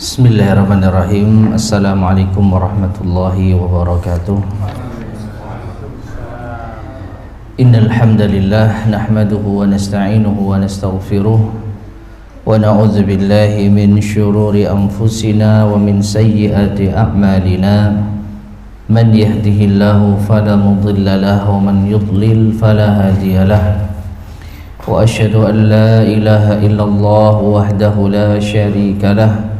Bismillahirrahmanirrahim. Assalamualaikum warahmatullahi wabarakatuh. Innal hamdalillah nahmaduhu wa nasta'inuhu wa nastaghfiruh wa na'udzu billahi min syururi anfusina wa min sayyiati a'malina. Man yahdihillahu fala mudilla lahu wa man yudlil fala hadiya lahu. Wa asyhadu an la ilaha illallah wahdahu la syarika lahu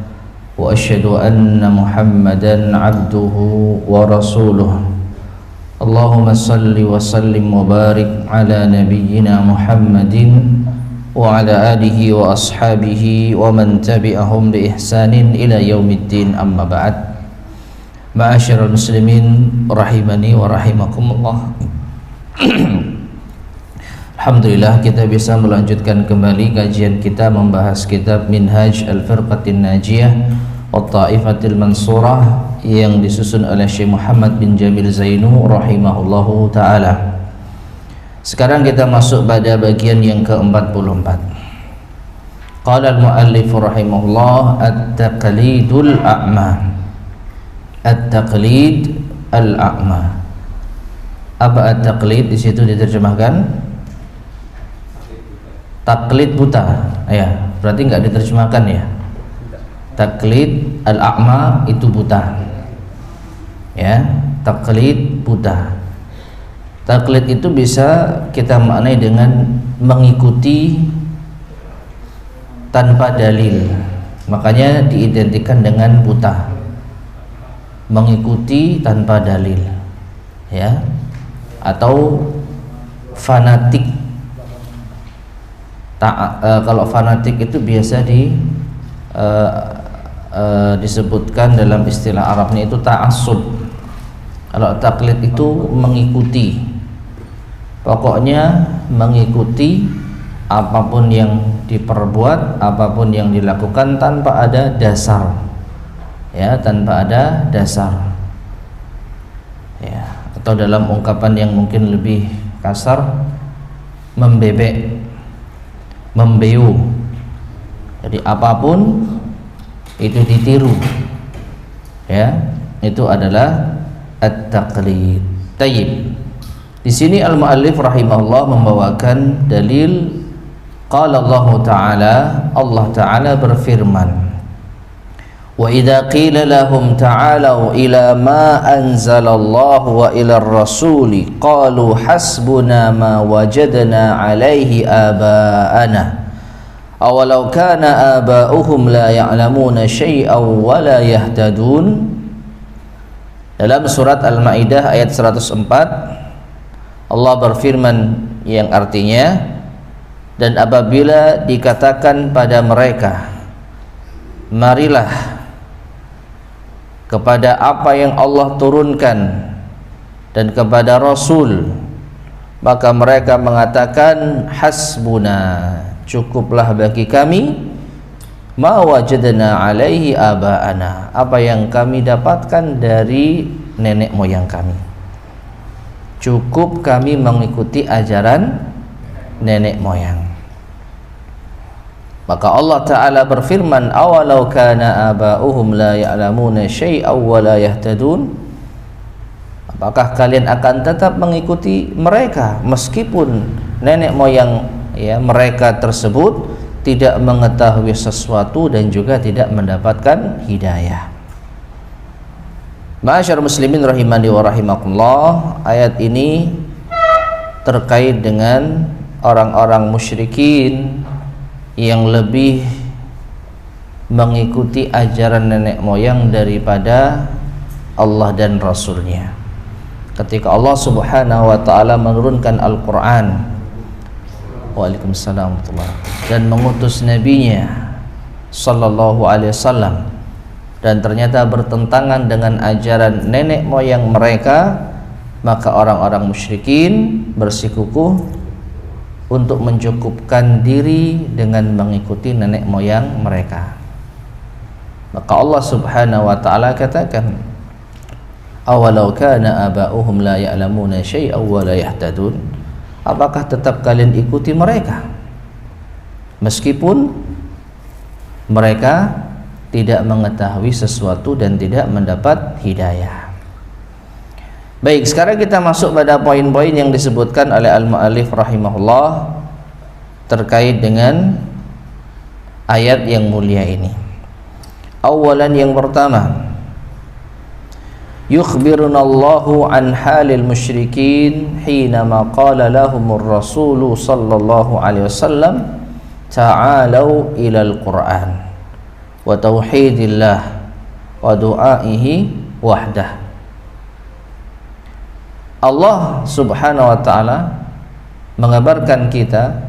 wa asyhadu anna Muhammadan abduhu wa rasuluh. Allahumma salli wa sallim wa barik ala nabiyyina Muhammadin wa ala alihi wa ashabihi wa man tabi'ahum bi ihsanin ila yaumiddin, amma ba'd. Ma'asyiral muslimin rahimani wa rahimakumullah. Alhamdulillah kita bisa melanjutkan kembali kajian kita membahas kitab Minhaj Al-Firqatin Najiyah wa Ta'ifatil Mansurah yang disusun oleh Syekh Muhammad bin Jamil Zainu rahimahullahu ta'ala. Sekarang kita masuk pada bagian yang ke-44. Qala al-muallif rahimahullah at-taqlidul a'ma. At-taqlid al-a'ma. Apa at-taqlid di situ diterjemahkan? Taklid buta, ya, berarti nggak diterjemahkan ya. Taklid al-a'ma itu buta, ya. Taklid buta. Taklid itu bisa kita maknai dengan mengikuti tanpa dalil, makanya diidentikan dengan buta. Mengikuti tanpa dalil, ya, atau fanatik. Kalau fanatik itu biasa disebutkan dalam istilah Arabnya itu ta'assub. Kalau taklid itu mengikuti, pokoknya mengikuti apapun yang diperbuat, apapun yang dilakukan tanpa ada dasar, ya, tanpa ada dasar, ya. Atau dalam ungkapan yang mungkin lebih kasar, membebek, membeu. Jadi apapun itu ditiru, ya, itu adalah at-taqlid. Tayyib. Di sini al-muallif rahimahullah membawakan dalil. Qala Allah Ta'ala, Allah Ta'ala berfirman, wa idza qila lahum ta'alu ila ma anzalallahu wa ila ar-rasuli qalu hasbuna ma wajadna alaihi aba'ana awalau kana aba'uhum la ya'lamuna syai'aw wa la yahtadun. Dalam surat Al-Maidah ayat 104 Allah berfirman yang artinya, dan apabila dikatakan pada mereka, marilah kepada apa yang Allah turunkan dan kepada Rasul, maka mereka mengatakan hasbuna, cukuplah bagi kami, ma wajadna alaihi aba'ana, apa yang kami dapatkan dari nenek moyang kami. Cukup kami mengikuti ajaran nenek moyang. Maka Allah Ta'ala berfirman, awalau kana aba'uhum la ya'lamuna syai'aw wa la yahtadun. Apakah kalian akan tetap mengikuti mereka meskipun nenek moyang, ya, mereka tersebut tidak mengetahui sesuatu dan juga tidak mendapatkan hidayah. Ma'asyar muslimin rahimani wa rahimakumullah, ayat ini terkait dengan orang-orang musyrikin yang lebih mengikuti ajaran nenek moyang daripada Allah dan Rasulnya. Ketika Allah Subhanahu wa ta'ala menurunkan Al-Quran, Waalaikumsalam warahmatullahi wabarakatuh, dan mengutus nabinya sallallahu alaihi wasallam, dan ternyata bertentangan dengan ajaran nenek moyang mereka, maka orang-orang musyrikin bersikukuh untuk mencukupkan diri dengan mengikuti nenek moyang mereka. Maka Allah Subhanahu wa ta'ala katakan, awalau kana aba'uhum la ya'lamuna syai'aw wa la yahtadun. Apakah tetap kalian ikuti mereka meskipun mereka tidak mengetahui sesuatu dan tidak mendapat hidayah. Baik, sekarang kita masuk pada poin-poin yang disebutkan oleh al-mu'allif rahimahullah terkait dengan ayat yang mulia ini. Awalan, yang pertama, yukhbiruna Allahu an halil musyrikin hinama qala lahumur rasulu sallallahu alaihi wasallam ta'alau ilal Qur'an wa tauhidillah wa du'aihi wahdah. Allah subhanahu wa ta'ala mengabarkan kita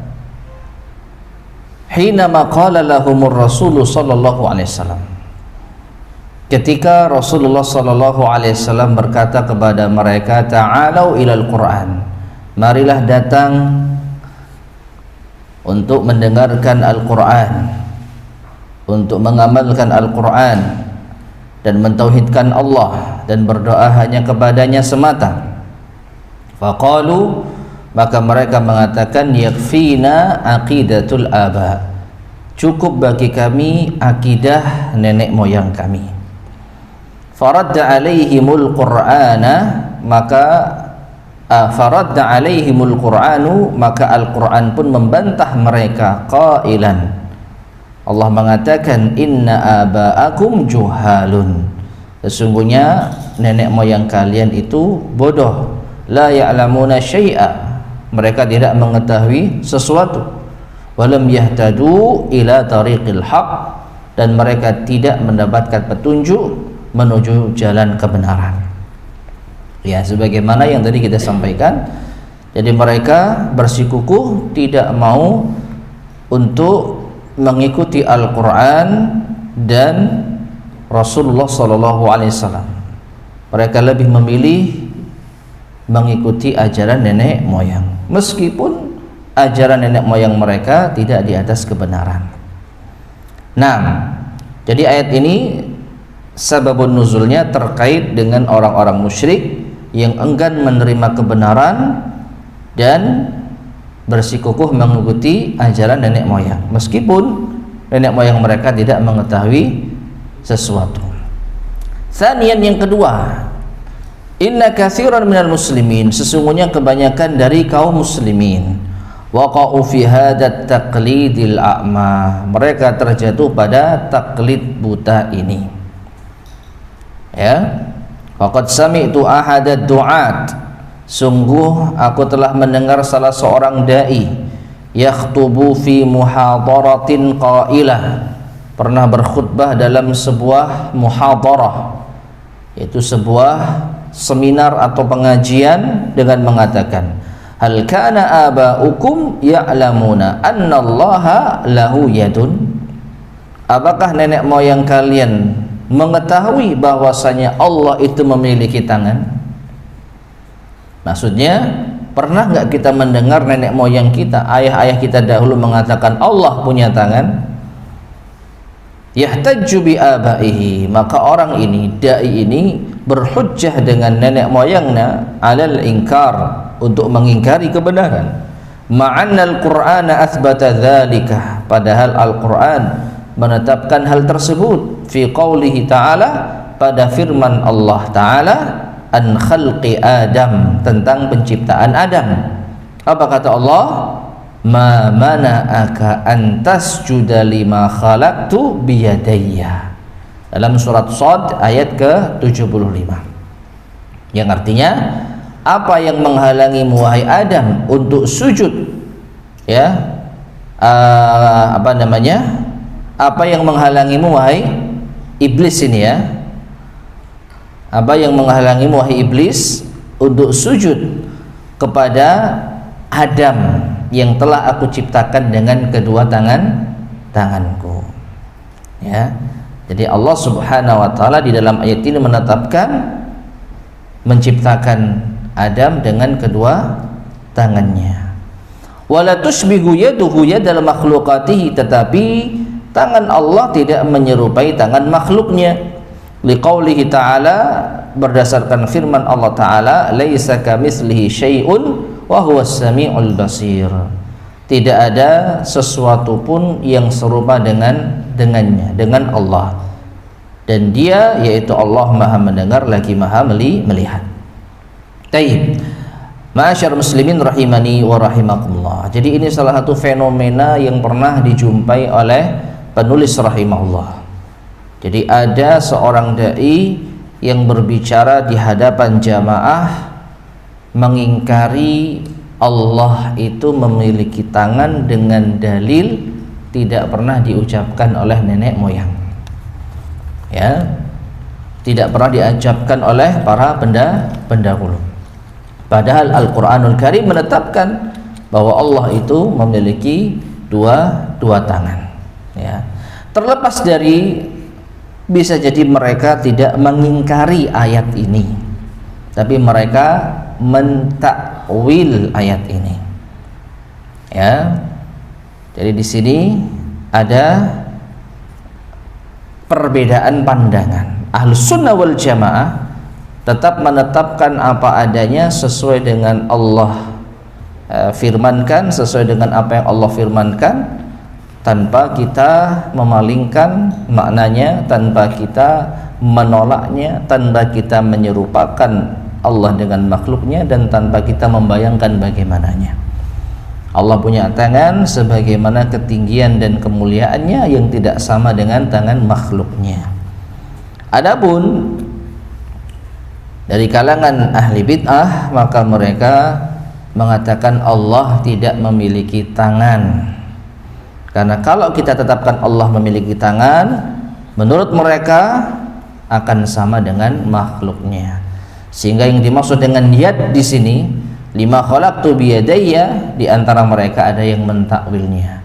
hinama qala lahumur rasulu sallallahu alaihi wasallam, ketika Rasulullah sallallahu alaihi wasallam berkata kepada mereka, ta'alau ilal Qur'an, marilah datang untuk mendengarkan Al-Qur'an, untuk mengamalkan Al-Qur'an dan mentauhidkan Allah dan berdoa hanya kepadanya semata. Faqalu, maka mereka mengatakan, yakfina aqidatul aba, cukup bagi kami akidah nenek moyang kami. Faradda alaihimul qur'ana, maka faradda alaihimul qur'anu, maka Al-Qur'an pun membantah mereka, qailan, Allah mengatakan, inna aba'akum juhalun, sesungguhnya nenek moyang kalian itu bodoh, la ya'lamuna syai'a, mereka tidak mengetahui sesuatu, walam yahtadu ila tariqil haq, dan mereka tidak mendapatkan petunjuk menuju jalan kebenaran. Ya, sebagaimana yang tadi kita sampaikan, jadi mereka bersikukuh tidak mau untuk mengikuti Al-Quran dan Rasulullah SAW. Mereka lebih memilih mengikuti ajaran nenek moyang, meskipun ajaran nenek moyang mereka tidak di atas kebenaran. Nah, jadi ayat ini sababun nuzulnya terkait dengan orang-orang musyrik yang enggan menerima kebenaran dan bersikukuh mengikuti ajaran nenek moyang, meskipun nenek moyang mereka tidak mengetahui sesuatu. Tsaniyan, yang kedua, inna katsiran minal muslimin, sesungguhnya kebanyakan dari kaum muslimin, waqa'u fi hadat taqlidil a'ma, mereka terjatuh pada taklid buta ini. Ya, waqad sami'tu ahadad du'at, sungguh aku telah mendengar salah seorang dai yakhtubu fi muhadaratin qailah, pernah berkhutbah dalam sebuah muhadarah, yaitu sebuah seminar atau pengajian, dengan mengatakan, hal kana aba'ukum ya'lamuna annallaha lahu yadun, apakah nenek moyang kalian mengetahui bahwasanya Allah itu memiliki tangan? Maksudnya, pernah nggak kita mendengar nenek moyang kita, ayah-ayah kita dahulu mengatakan Allah punya tangan? Yahtajju bi abaihi, maka orang ini, dai ini, berhujjah dengan nenek moyangnya, alal ingkar, untuk mengingkari kebenaran. Ma'anna al-Qur'ana athbata dzalika, padahal Al-Qur'an menetapkan hal tersebut, fi qaulihi ta'ala, pada firman Allah Ta'ala, an khalqi Adam, tentang penciptaan Adam. Apa kata Allah? Ma mana'aka an tasjuda lima khalaqtu biyadayya, dalam surat Shad ayat ke-75, yang artinya, apa yang menghalangimu wahai Adam untuk sujud, ya, apa yang menghalangimu wahai iblis ini, ya, apa yang menghalangimu wahai iblis untuk sujud kepada Adam yang telah aku ciptakan dengan kedua tanganku, ya. Jadi Allah subhanahu wa ta'ala di dalam ayat ini menetapkan menciptakan Adam dengan kedua tangannya. Wala tushbihu yaduhu yadal makhluqatihi, tetapi tangan Allah tidak menyerupai tangan makhluknya. Liqaulihi ta'ala, berdasarkan firman Allah Ta'ala, laisa kamitslihi syai'un wa huwas sami'ul basir, tidak ada sesuatu pun yang serupa dengannya, dengan Allah, dan dia yaitu Allah Maha mendengar lagi Maha melihat. Taib. Ma'asyar muslimin rahimani wa rahimakumullah. Jadi ini salah satu fenomena yang pernah dijumpai oleh penulis rahimahullah. Jadi ada seorang dai yang berbicara di hadapan jamaah mengingkari Allah itu memiliki tangan dengan dalil tidak pernah diucapkan oleh nenek moyang. Ya. Tidak pernah diucapkan oleh para pendahulu. Padahal Al-Qur'anul Karim menetapkan bahwa Allah itu memiliki dua tangan. Ya. Terlepas dari bisa jadi mereka tidak mengingkari ayat ini, tapi mereka mentakwil ayat ini. Ya. Jadi di sini ada perbedaan pandangan. Ahlus sunnah wal jamaah tetap menetapkan apa adanya sesuai dengan Allah firmankan, sesuai dengan apa yang Allah firmankan, tanpa kita memalingkan maknanya, tanpa kita menolaknya, tanpa kita menyerupakan Allah dengan makhluknya, dan tanpa kita membayangkan bagaimananya. Allah punya tangan sebagaimana ketinggian dan kemuliaannya yang tidak sama dengan tangan makhluknya. Adapun dari kalangan ahli bid'ah, maka mereka mengatakan Allah tidak memiliki tangan. Karena kalau kita tetapkan Allah memiliki tangan, menurut mereka akan sama dengan makhluknya. Sehingga yang dimaksud dengan yad di sini, lima khalaqtu biyadayya, di antara mereka ada yang mentakwilnya.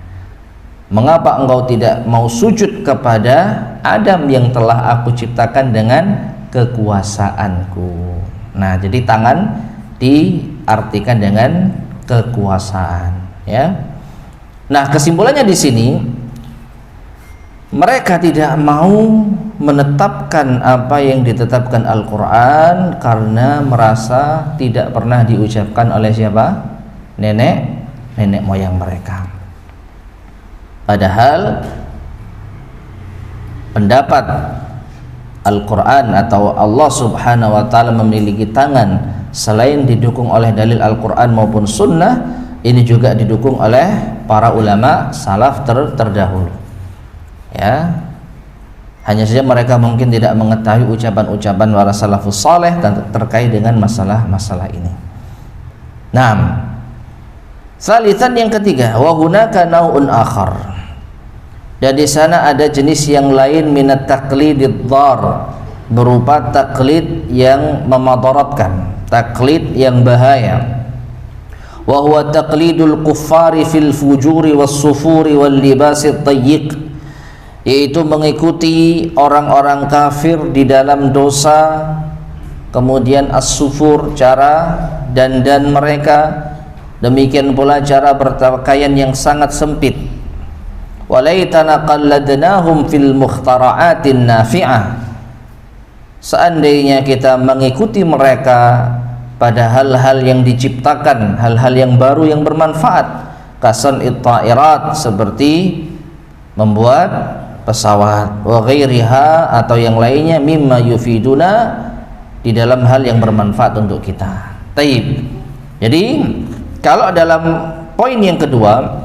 Mengapa engkau tidak mau sujud kepada Adam yang telah aku ciptakan dengan kekuasaanku? Nah, jadi tangan diartikan dengan kekuasaan, ya. Nah, kesimpulannya di sini mereka tidak mau menetapkan apa yang ditetapkan Al-Qur'an karena merasa tidak pernah diucapkan oleh siapa? Nenek moyang mereka. Padahal pendapat Al-Quran atau Allah subhanahu wa ta'ala memiliki tangan selain didukung oleh dalil Al-Quran maupun sunnah, ini juga didukung oleh para ulama salaf terdahulu. Ya, hanya saja mereka mungkin tidak mengetahui ucapan-ucapan para salafus saleh terkait dengan masalah-masalah ini. Naam. Salisan yang ketiga, wa hunaka nau'un akhar. Dan di sana ada jenis yang lain minat taqlidid dhar, berupa taklid yang memadaratkan, taklid yang bahaya. Wa huwa taqlidul kuffari fil fujuri was sufuri wal libasit tayyiq, yaitu mengikuti orang-orang kafir di dalam dosa, kemudian as-sufur, cara dandan mereka, demikian pula cara berpakaian yang sangat sempit. Walaitana qalladnahum fil mukhtara'atin nafi'ah, seandainya kita mengikuti mereka pada hal-hal yang diciptakan, hal-hal yang baru yang bermanfaat, kasan ittairat, seperti membuat pesawat, wa ghairiha, atau yang lainnya, mimma yufiduna, di dalam hal yang bermanfaat untuk kita. Taib. Jadi kalau dalam poin yang kedua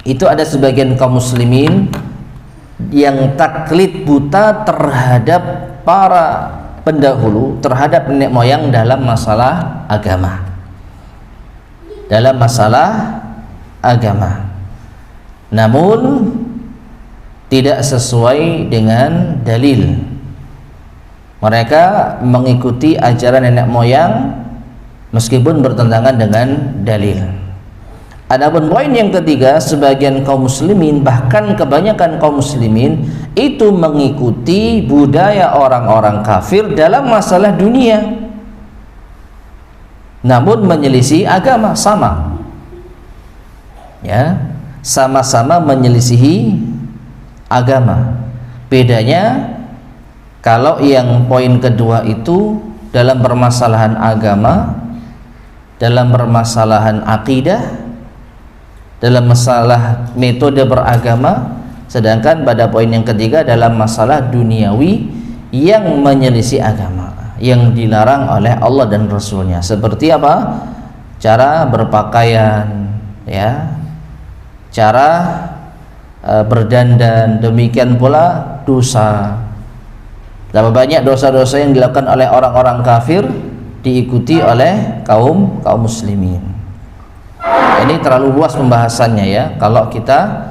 itu ada sebagian kaum muslimin yang taklid buta terhadap para pendahulu, terhadap nenek moyang dalam masalah agama. Dalam masalah agama. Namun tidak sesuai dengan dalil. Mereka mengikuti ajaran nenek moyang meskipun bertentangan dengan dalil. Adapun poin yang ketiga, sebagian kaum muslimin, bahkan kebanyakan kaum muslimin itu mengikuti budaya orang-orang kafir dalam masalah dunia, namun menyelisih agama, sama. Ya, sama-sama menyelisihi agama. Bedanya kalau yang poin kedua itu dalam permasalahan agama, dalam permasalahan akidah, dalam masalah metode beragama, sedangkan pada poin yang ketiga dalam masalah duniawi, yang menyelisih agama, yang dilarang oleh Allah dan Rasulnya. Seperti apa? Cara berpakaian, ya, cara berdandan, demikian pula dosa. Berapa banyak dosa-dosa yang dilakukan oleh orang-orang kafir diikuti oleh kaum muslimin. Ini terlalu luas pembahasannya ya, kalau kita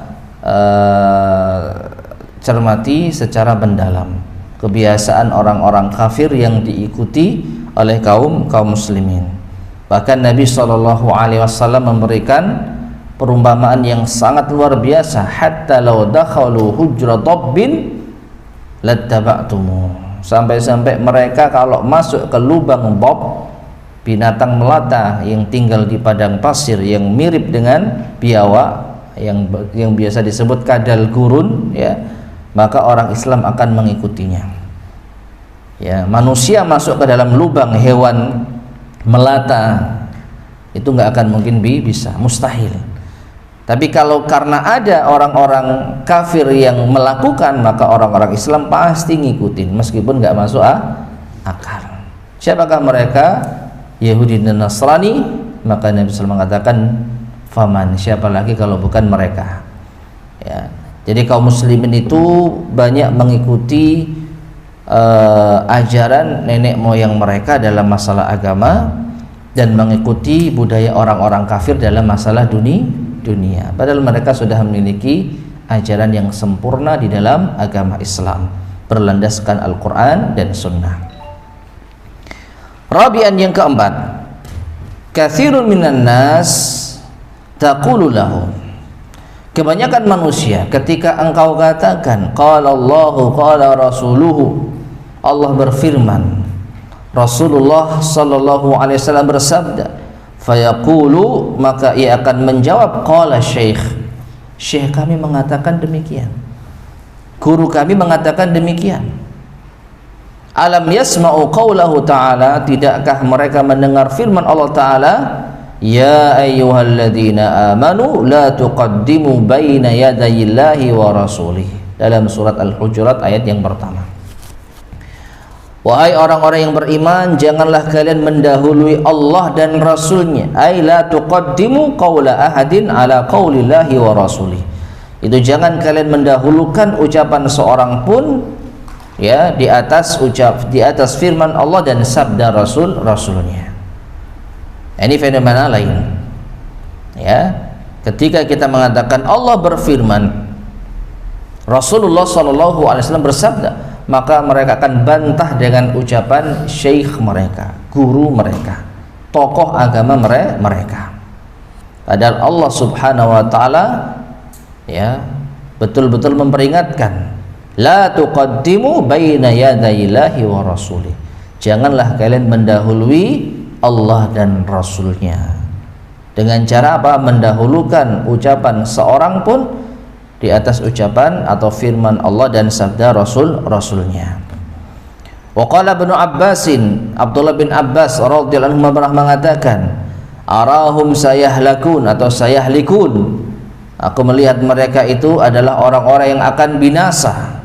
cermati secara mendalam kebiasaan orang-orang kafir yang diikuti oleh kaum muslimin. Bahkan Nabi SAW memberikan perumpamaan yang sangat luar biasa, hatta law dakhalu hujra dabbin lattaba'tumu, sampai-sampai mereka kalau masuk ke lubang dab, binatang melata yang tinggal di padang pasir yang mirip dengan biawak, yang biasa disebut kadal gurun, ya, maka orang Islam akan mengikutinya. Ya, manusia masuk ke dalam lubang hewan melata itu nggak akan mungkin bisa, mustahil. Tapi kalau karena ada orang-orang kafir yang melakukan, maka orang-orang Islam pasti ngikutin meskipun nggak masuk akal. Siapakah mereka? Yahudi dan Nasrani. Maka Nabi SAW mengatakan, faman, siapa lagi kalau bukan mereka, ya. Jadi kaum muslimin itu banyak mengikuti ajaran nenek moyang mereka dalam masalah agama dan mengikuti budaya orang-orang kafir dalam masalah dunia, padahal mereka sudah memiliki ajaran yang sempurna di dalam agama Islam berlandaskan Al-Quran dan Sunnah. Rabi'an, yang keempat, katsirun minan nas taqulu lahum, kebanyakan manusia ketika engkau katakan qala Allahu qala rasuluhu, Allah berfirman, Rasulullah sallallahu alaihi wasallam bersabda, fayaqulu, maka ia akan menjawab, qala syekh kami mengatakan demikian, guru kami mengatakan demikian. Alam yasma'u qawlahu ta'ala, tidakkah mereka mendengar firman Allah Ta'ala, ya ayyuhalladzina amanu la tuqaddimu baina yadayillahi wa rasulih, dalam surat Al-Hujurat ayat yang pertama. Wahai orang-orang yang beriman, janganlah kalian mendahului Allah dan Rasulnya. Ay la tuqaddimu qawla ahadin ala qawlillahi wa rasulih, itu jangan kalian mendahulukan ucapan seorang pun, ya, di atas firman Allah dan sabda Rasulnya. Ini fenomena lain, ya. Ketika kita mengatakan Allah berfirman, Rasulullah SAW bersabda, maka mereka akan bantah dengan ucapan syekh mereka, guru mereka, tokoh agama mereka. Padahal Allah Subhanahu wa taala, ya, betul-betul memperingatkan, la tuqaddimu baina yadayillahi wa rasulih, janganlah kalian mendahului Allah dan Rasulnya. Dengan cara apa? Mendahulukan ucapan seorang pun di atas ucapan atau firman Allah dan sabda Rasulnya. Wa qala Ibnu Abbasin, Abdullah bin Abbas radhiyallahu anhu pernah mengatakan, arahum sayahlakun atau sayahlikun, aku melihat mereka itu adalah orang-orang yang akan binasa.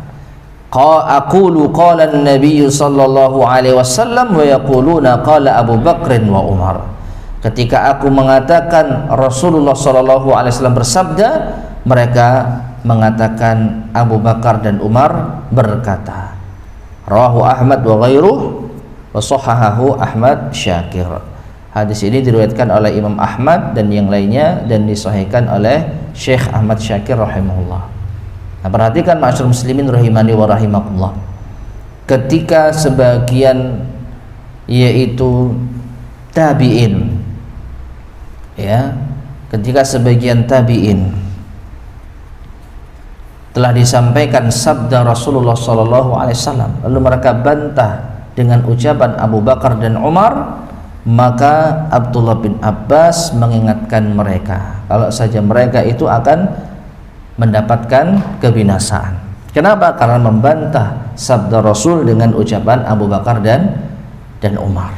Aqulu qala an-nabiy sallallahu alaihi wasallam wa yaquluna qala Abu Bakr wa Umar, ketika aku mengatakan Rasulullah sallallahu alaihi wasallam bersabda, mereka mengatakan Abu Bakar dan Umar berkata. Rawahu Ahmad wa ghairuh wa sahahahu Ahmad Syakir. Hadis ini diriwayatkan oleh Imam Ahmad dan yang lainnya dan disahihkan oleh Syekh Ahmad Syakir rahimahullah. Nah, perhatikan ma'asyiral muslimin rahimani wa rahimakumullah. Ketika sebagian yaitu tabi'in, ya, ketika sebagian tabi'in telah disampaikan sabda Rasulullah SAW, lalu mereka bantah dengan ucapan Abu Bakar dan Umar, maka Abdullah bin Abbas mengingatkan mereka kalau saja mereka itu akan mendapatkan kebinasaan. Kenapa? Karena membantah sabda Rasul dengan ucapan Abu Bakar dan Umar.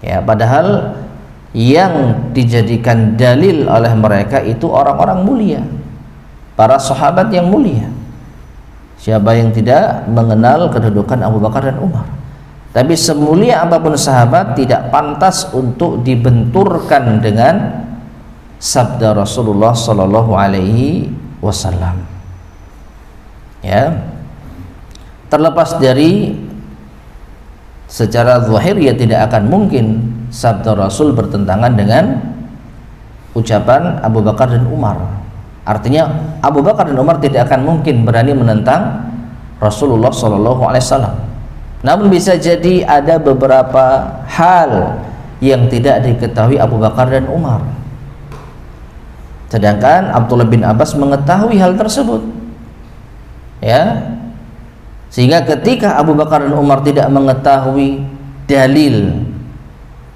Ya, padahal yang dijadikan dalil oleh mereka itu orang-orang mulia, para sahabat yang mulia. Siapa yang tidak mengenal kedudukan Abu Bakar dan Umar? Tapi semulia apapun sahabat tidak pantas untuk dibenturkan dengan sabda Rasulullah sallallahu alaihi wasallam. Ya. Terlepas dari secara zahir ya tidak akan mungkin sabda Rasul bertentangan dengan ucapan Abu Bakar dan Umar. Artinya Abu Bakar dan Umar tidak akan mungkin berani menentang Rasulullah sallallahu alaihi wasallam. Namun bisa jadi ada beberapa hal yang tidak diketahui Abu Bakar dan Umar, sedangkan Abdullah bin Abbas mengetahui hal tersebut, ya, sehingga ketika Abu Bakar dan Umar tidak mengetahui dalil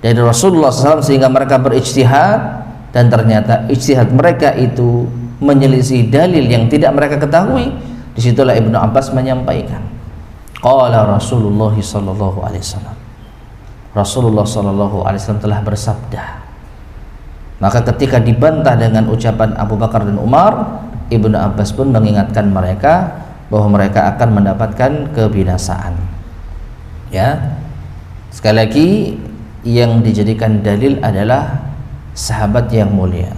dari Rasulullah SAW sehingga mereka berijtihad dan ternyata ijtihad mereka itu menyelisih dalil yang tidak mereka ketahui, disitulah Ibnu Abbas menyampaikan, qala Rasulullah sallallahu alaihi wasallam, Rasulullah sallallahu alaihi wasallam telah bersabda. Maka ketika dibantah dengan ucapan Abu Bakar dan Umar, Ibnu Abbas pun mengingatkan mereka bahwa mereka akan mendapatkan kebinasaan. Ya, sekali lagi yang dijadikan dalil adalah sahabat yang mulia,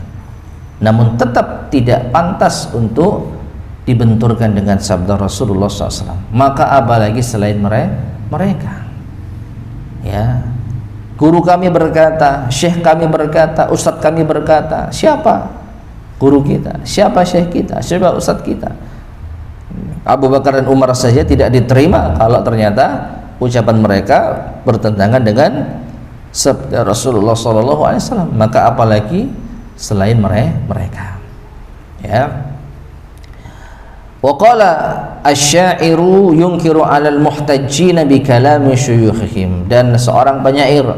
namun tetap tidak pantas untuk dibenturkan dengan sabda Rasulullah SAW. Maka apalagi selain mereka. Ya, guru kami berkata, syekh kami berkata, ustadz kami berkata. Siapa guru kita? Siapa syekh kita? Siapa ustadz kita? Abu Bakar dan Umar saja tidak diterima kalau ternyata ucapan mereka bertentangan dengan sabda Rasulullah SAW. Maka apalagi selain mereka. Ya. Wa qala asy-syairu yunkiru 'alal muhtajjina bi kalami syuyukhihim, dan seorang penyair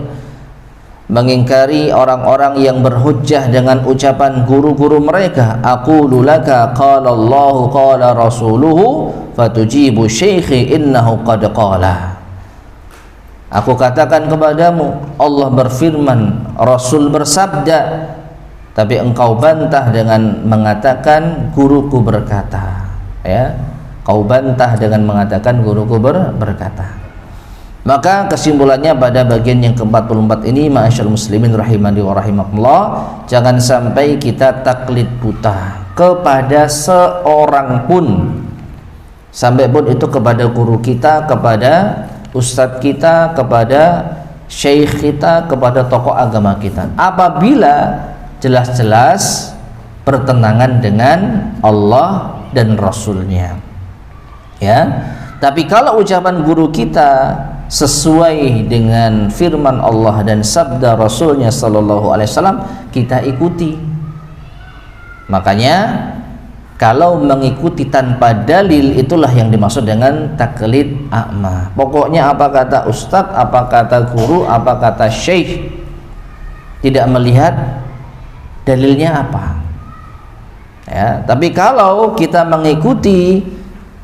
mengingkari orang-orang yang berhujjah dengan ucapan guru-guru mereka. Aqulu laka qala Allahu qala rasuluhu fatujibu syaikhi innahu qad qala. Aku katakan kepadamu, Allah berfirman, Rasul bersabda, tapi engkau bantah dengan mengatakan guruku berkata. Ya, kau bantah dengan mengatakan guruku berkata. Maka kesimpulannya pada bagian yang ke-44 ini, ma'asyarul muslimin rahimani wa rahimakumullah, jangan sampai kita taklid buta kepada seorang pun, sampai pun itu kepada guru kita, kepada ustadz kita, kepada syekh kita, kepada tokoh agama kita, apabila jelas-jelas bertentangan dengan Allah dan Rasulnya. Ya, tapi kalau ucapan guru kita sesuai dengan firman Allah dan sabda Rasulnya Sallallahu Alaihi Wasallam, kita ikuti. Makanya kalau mengikuti tanpa dalil, itulah yang dimaksud dengan taklid a'ma. Pokoknya apa kata ustadz, apa kata guru, apa kata syekh, tidak melihat dalilnya apa. Ya, tapi kalau kita mengikuti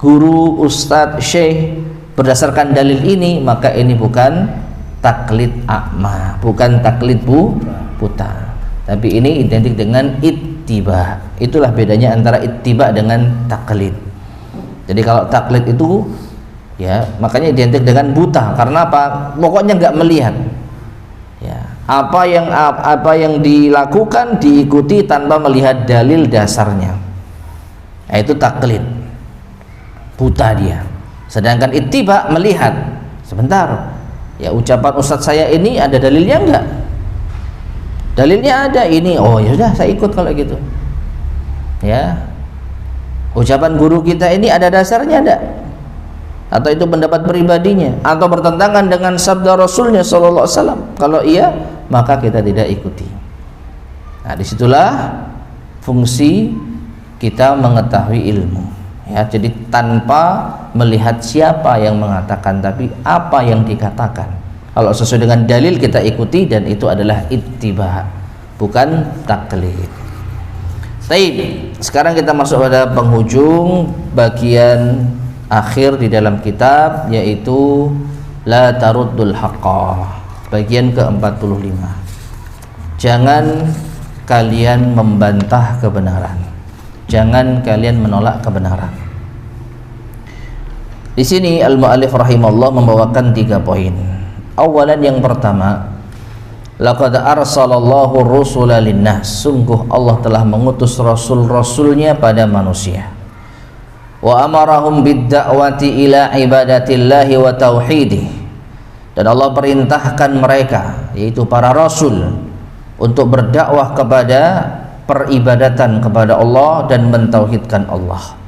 guru, ustadz, syekh berdasarkan dalil ini, maka ini bukan taklid a'ma, bukan taklid buta, tapi ini identik dengan ittiba. Itulah bedanya antara ittiba dengan taklid. Jadi kalau taklid itu, ya, makanya identik dengan buta. Karena apa? Pokoknya nggak melihat. Ya, apa yang dilakukan diikuti tanpa melihat dalil dasarnya, yaitu taklid, buta dia. Sedangkan ittiba melihat, sebentar, ya ucapan ustadz saya ini ada dalilnya enggak? Dalilnya ada ini, oh ya sudah saya ikut kalau gitu. Ya, ucapan guru kita ini ada dasarnya enggak? Atau itu pendapat pribadinya, atau bertentangan dengan sabda Rasulnya Sallallahu Alaihi Wasallam? Kalau iya, maka kita tidak ikuti. Nah, disitulah fungsi kita mengetahui ilmu. Ya, jadi tanpa melihat siapa yang mengatakan, tapi apa yang dikatakan. Kalau sesuai dengan dalil kita ikuti, dan itu adalah ittiba, bukan taklid. Baik, sekarang kita masuk pada penghujung bagian akhir di dalam kitab, yaitu la taruddul haqqa, bagian ke-45. Jangan kalian membantah kebenaran, jangan kalian menolak kebenaran. Di sini al-mu'allif rahimahullah membawakan 3 poin. Awalan, yang pertama, laqad arsalallahu rusula linnas, sungguh Allah telah mengutus rasul-rasulnya pada manusia. Wa amarahum bid-da'wati ila ibadatillahi wa tauhidih, dan Allah perintahkan mereka, yaitu para rasul, untuk berdakwah kepada peribadatan kepada Allah dan mentauhidkan Allah.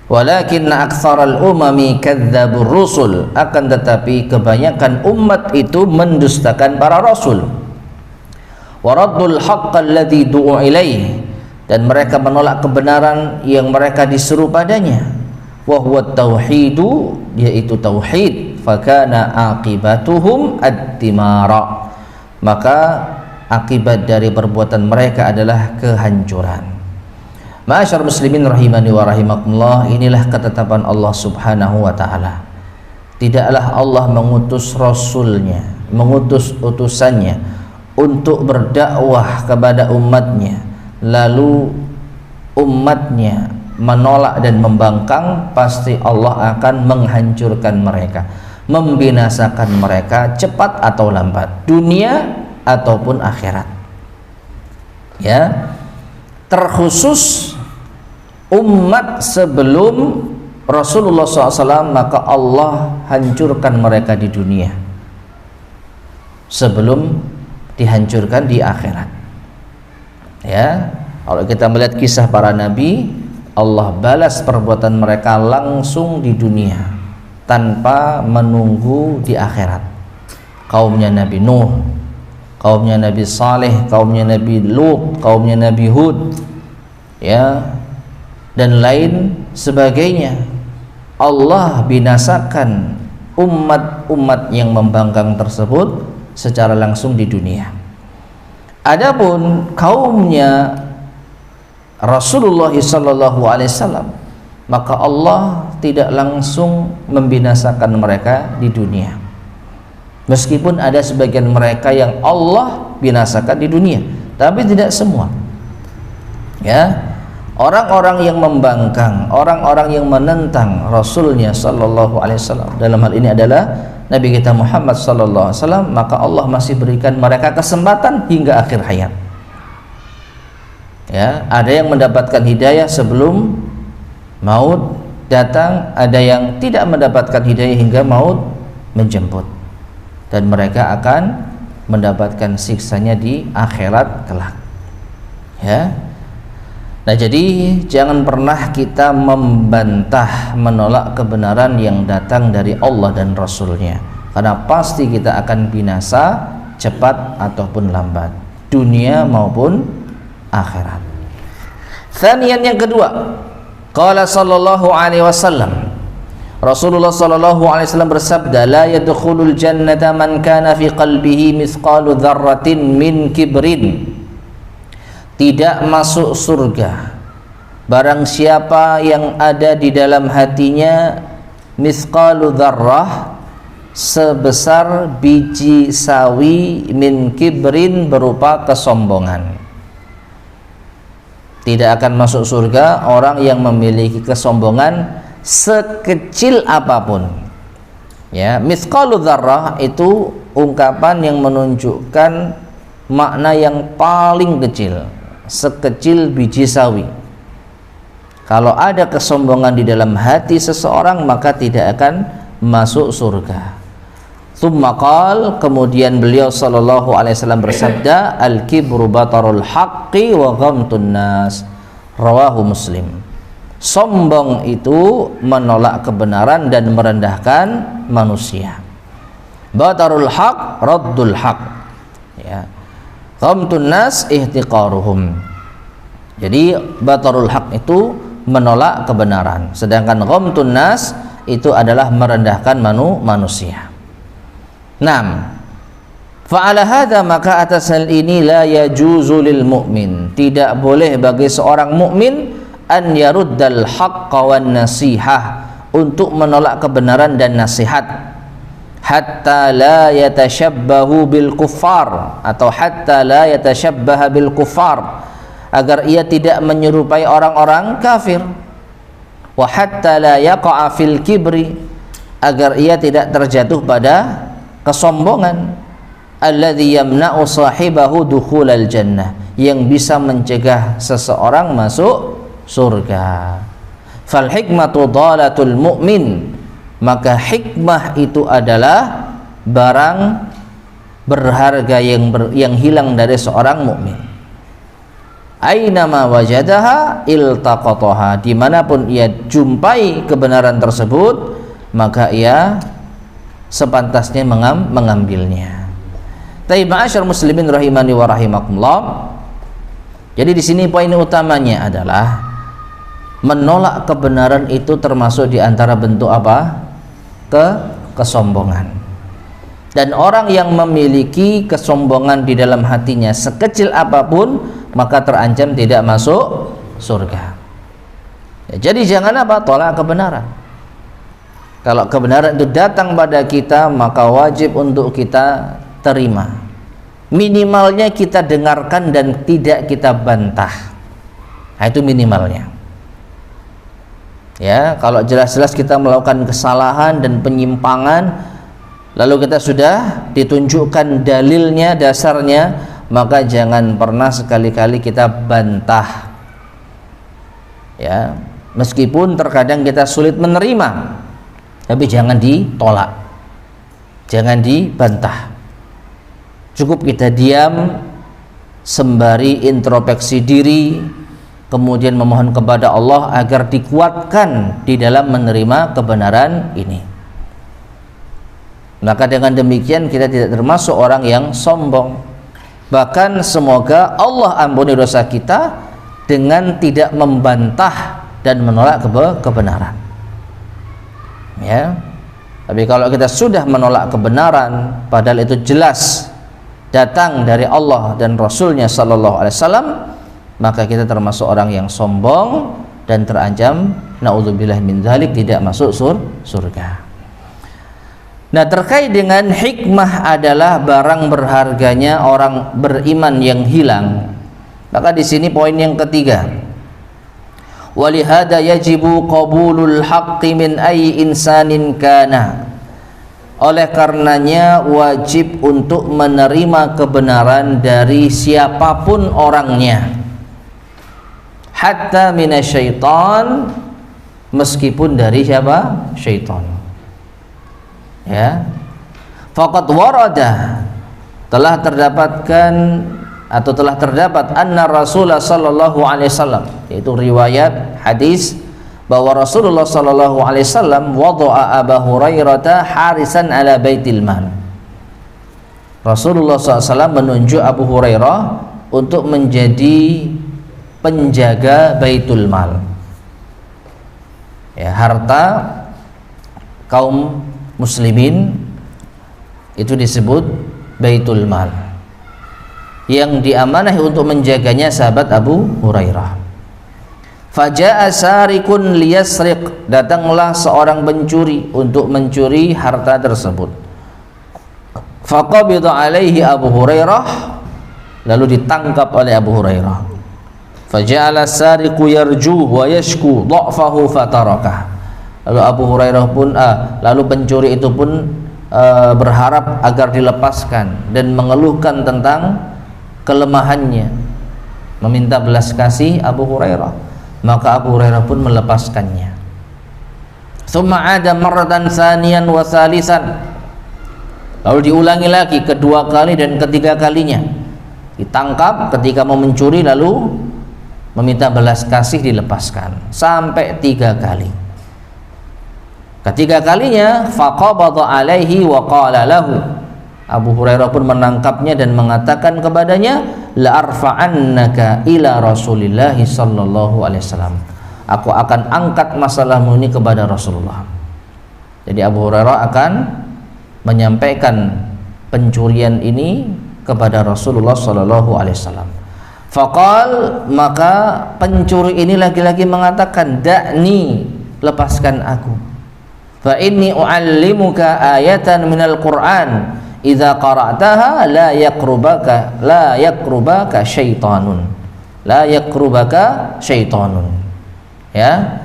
Walakinna aktsaral umami kadzdzabur rusul, akan tetapi kebanyakan umat itu mendustakan para rasul. Wa raddul haqqal ladzi du'u ilaih, dan mereka menolak kebenaran yang mereka disuruh padanya. Wa huwa tauhidu, yaitu tauhid. Fakana aqibatuhum ad-dimara, maka akibat dari perbuatan mereka adalah kehancuran. Ma'asyar muslimin rahimani wa rahimakumullah, inilah ketetapan Allah subhanahu wa ta'ala. Tidaklah Allah mengutus rasulnya, mengutus utusannya untuk berdakwah kepada umatnya, lalu umatnya menolak dan membangkang, pasti Allah akan menghancurkan mereka, membinasakan mereka cepat atau lambat, dunia ataupun akhirat. Ya, terkhusus umat sebelum Rasulullah SAW, maka Allah hancurkan mereka di dunia sebelum dihancurkan di akhirat. Ya, kalau kita melihat kisah para nabi, Allah balas perbuatan mereka langsung di dunia tanpa menunggu di akhirat. Kaumnya Nabi Nuh, kaumnya Nabi Saleh, kaumnya Nabi Lut, kaumnya Nabi Hud, ya, dan lain sebagainya. Allah binasakan umat-umat yang membangkang tersebut secara langsung di dunia. Adapun kaumnya Rasulullah SAW, maka Allah tidak langsung membinasakan mereka di dunia, meskipun ada sebagian mereka yang Allah binasakan di dunia, tapi tidak semua. Ya, orang-orang yang membangkang, orang-orang yang menentang Rasulnya Sallallahu Alaihi Wasallam, dalam hal ini adalah Nabi kita Muhammad Sallallahu Alaihi Wasallam, maka Allah masih berikan mereka kesempatan hingga akhir hayat. Ya, ada yang mendapatkan hidayah sebelum maut datang, ada yang tidak mendapatkan hidayah hingga maut menjemput, dan mereka akan mendapatkan siksanya di akhirat kelak. Ya. Nah, jadi jangan pernah kita membantah, menolak kebenaran yang datang dari Allah dan Rasulnya, karena pasti kita akan binasa cepat ataupun lambat, dunia maupun akhirat. Tsaniyan, yang kedua, qala sallallahu alaihi wasallam, Rasulullah sallallahu alaihi wasallam bersabda, la yadkhulul jannata man kana fi qalbihi mithqalu dzarratin min kibrin, tidak masuk surga barang siapa yang ada di dalam hatinya mithqalu dzarrah, sebesar biji sawi, min kibrin, berupa kesombongan. Tidak akan masuk surga orang yang memiliki kesombongan sekecil apapun. Ya, mithqalu dzarrah itu ungkapan yang menunjukkan makna yang paling kecil, sekecil biji sawi. Kalau ada kesombongan di dalam hati seseorang, maka tidak akan masuk surga. Tsumma qala, kemudian beliau sallallahu alaihi wasallam bersabda, al-kibru batarul haqqi wa ghamtun nas, rawahu Muslim. Sombong itu menolak kebenaran dan merendahkan manusia. Batarul haqq, raddul haqq. Ya. Ghamtun nas, ihtiqaruhum. Jadi batarul haq itu menolak kebenaran, sedangkan ghamtun nas itu adalah merendahkan manusia. 6. Fa'ala hadza, maka atas hal ini, la yajuzu lil mu'min, tidak boleh bagi seorang mukmin, an yaruddal haqqa wan nasihah, untuk menolak kebenaran dan nasihat, hatta la yatashabbahu bil kuffar, atau hatta la yatashabbaha bil kuffar, agar ia tidak menyerupai orang-orang kafir. wa hatta la yaqa'a fil kibri, agar ia tidak terjatuh pada kesombongan, alladzi yamna'u sahibahu dukhulal jannah, yang bisa mencegah seseorang masuk surga. Fal hikmatu dhalatul mu'min, maka hikmah itu adalah barang berharga yang hilang dari seorang mukmin. Ainama wajadaha iltaqataha, dimanapun ia jumpai kebenaran tersebut, maka ia sepantasnya mengambilnya. Tapi ma'asyar muslimin rahimani wa rahimakumullah, jadi di sini poin utamanya adalah menolak kebenaran itu termasuk di antara bentuk apa? Kesombongan. Dan orang yang memiliki kesombongan di dalam hatinya sekecil apapun, maka terancam tidak masuk surga. Ya, jadi jangan apa? Tolak kebenaran. Kalau kebenaran itu datang pada kita, maka wajib untuk kita terima. Minimalnya kita dengarkan dan tidak kita bantah. Nah, itu minimalnya. Ya, kalau jelas-jelas kita melakukan kesalahan dan penyimpangan, lalu kita sudah ditunjukkan dalilnya, dasarnya, maka jangan pernah sekali-kali kita bantah. Ya, meskipun terkadang kita sulit menerima, tapi jangan ditolak, jangan dibantah. Cukup kita diam sembari introspeksi diri, kemudian memohon kepada Allah agar dikuatkan di dalam menerima kebenaran ini. Maka dengan demikian kita tidak termasuk orang yang sombong. Bahkan semoga Allah ampuni dosa kita dengan tidak membantah dan menolak kebenaran. Ya. Tapi kalau kita sudah menolak kebenaran, padahal itu jelas datang dari Allah dan Rasulnya Sallallahu Alaihi Wasallam, maka kita termasuk orang yang sombong dan terancam naudzubillah min dzalik tidak masuk surga. Nah, terkait dengan hikmah adalah barang berharganya orang beriman yang hilang, maka di sini poin yang ketiga, walihada yajibu qabulul haqqi min ayyi insanin kana, oleh karenanya wajib untuk menerima kebenaran dari siapapun orangnya, hatta minasyaitan, meskipun dari siapa? Syaitan. Ya, faqad warada, telah terdapatkan atau telah terdapat anna Rasulullah sallallahu alaihi wasallam, yaitu riwayat hadis bahwa Rasulullah sallallahu alaihi wasallam wada'a Abu Hurairah harisan ala baitil mal. Rasulullah SAW menunjuk Abu Hurairah untuk menjadi penjaga baitul mal, ya, harta kaum muslimin itu disebut baitul mal, yang diamanahi untuk menjaganya sahabat Abu Hurairah. Faja'a sarikun liyasriq, datanglah seorang pencuri untuk mencuri harta tersebut. Faqabida alaihi Abu Hurairah, lalu ditangkap oleh Abu Hurairah. Faja'ala sariqu yarju wa yashku dha'fahu fatarakah. Lalu Abu Hurairah pun lalu pencuri itu pun berharap agar dilepaskan dan mengeluhkan tentang kelemahannya, meminta belas kasih Abu Hurairah, maka Abu Hurairah pun melepaskannya. Tsumma 'ada marratan tsaniyan wa tsalisan, lalu diulangi lagi kedua kali dan ketiga kalinya, ditangkap ketika mau mencuri lalu meminta belas kasih, dilepaskan sampai 3 kali. Ketiga kalinya faqabada alaihi wa qala lahu, Abu Hurairah pun menangkapnya dan mengatakan kepadanya, la arfa'annaka ila Rasulillah sallallahu alaihi wasallam, aku akan angkat masalahmu ini kepada Rasulullah. Jadi Abu Hurairah akan menyampaikan pencurian ini kepada Rasulullah sallallahu alaihi wasallam. Faqal, maka pencuri ini lagi-lagi mengatakan, da'ni, lepaskan aku. Fa inni u'allimuka ayatan minal Qur'an idza qara'taha la yakrubaka syaitanun. Ya.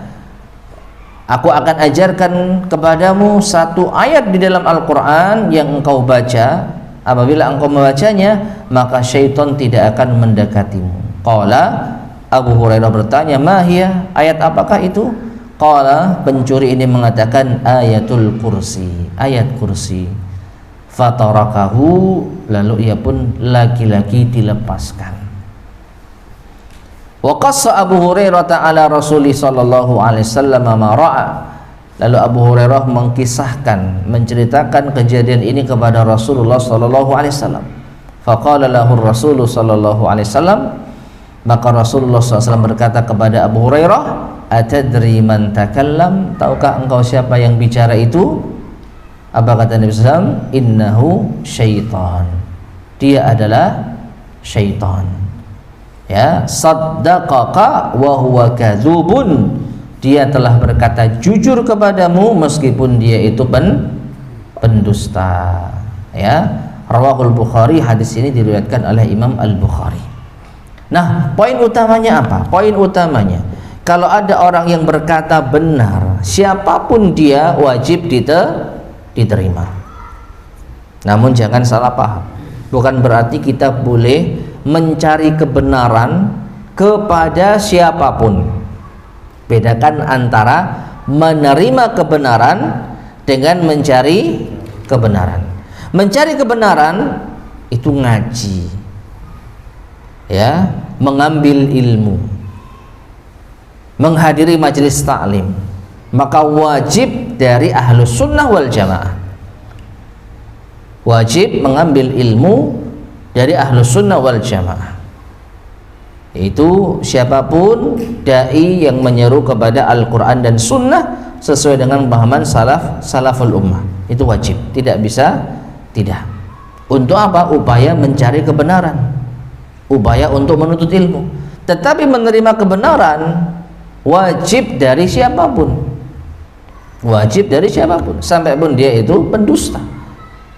Aku akan ajarkan kepadamu satu ayat di dalam Al-Quran yang engkau baca. Apabila engkau membacanya, maka syaitan tidak akan mendekatimu. Qala, Abu Hurairah bertanya, mahiyah, ayat apakah itu? Qala, pencuri ini mengatakan, ayatul kursi, ayat kursi. Fatarakahu, lalu ia pun laki-laki dilepaskan. Wa qassa Abu Hurairah ta'ala Rasulullah sallallahu alaihi wasallam ma ra'a. Lalu Abu Hurairah mengisahkan, menceritakan kejadian ini kepada Rasulullah sallallahu alaihi wasallam. Faqala lahu Rasulullah sallallahu alaihi wasallam, maka Rasulullah SAW berkata kepada Abu Hurairah, atadri man takallam, tahukah engkau siapa yang bicara itu? Apa kata Nabi SAW? Innahu syaitan, dia adalah syaitan. Ya, saddaqaka wa huwa kadzubun, dia telah berkata jujur kepadamu meskipun dia itu pendusta. Ya, rawahul Bukhari, hadis ini diriwayatkan oleh Imam Al-Bukhari. Nah, poin utamanya apa? Poin utamanya, kalau ada orang yang berkata benar, siapapun dia wajib diterima. Namun jangan salah paham, bukan berarti kita boleh mencari kebenaran kepada siapapun. Bedakan antara menerima kebenaran dengan mencari kebenaran. Mencari kebenaran itu ngaji, ya, mengambil ilmu, menghadiri majelis taklim, maka wajib dari ahlus sunnah wal jamaah, wajib mengambil ilmu dari ahlus sunnah wal jamaah. Itu siapapun dai yang menyeru kepada Al-Quran dan sunnah sesuai dengan pemahaman salaful ummah, itu wajib, tidak bisa tidak. Untuk apa? Upaya mencari kebenaran, upaya untuk menuntut ilmu. Tetapi menerima kebenaran wajib dari siapapun, wajib dari siapapun, sampai pun dia itu pendusta.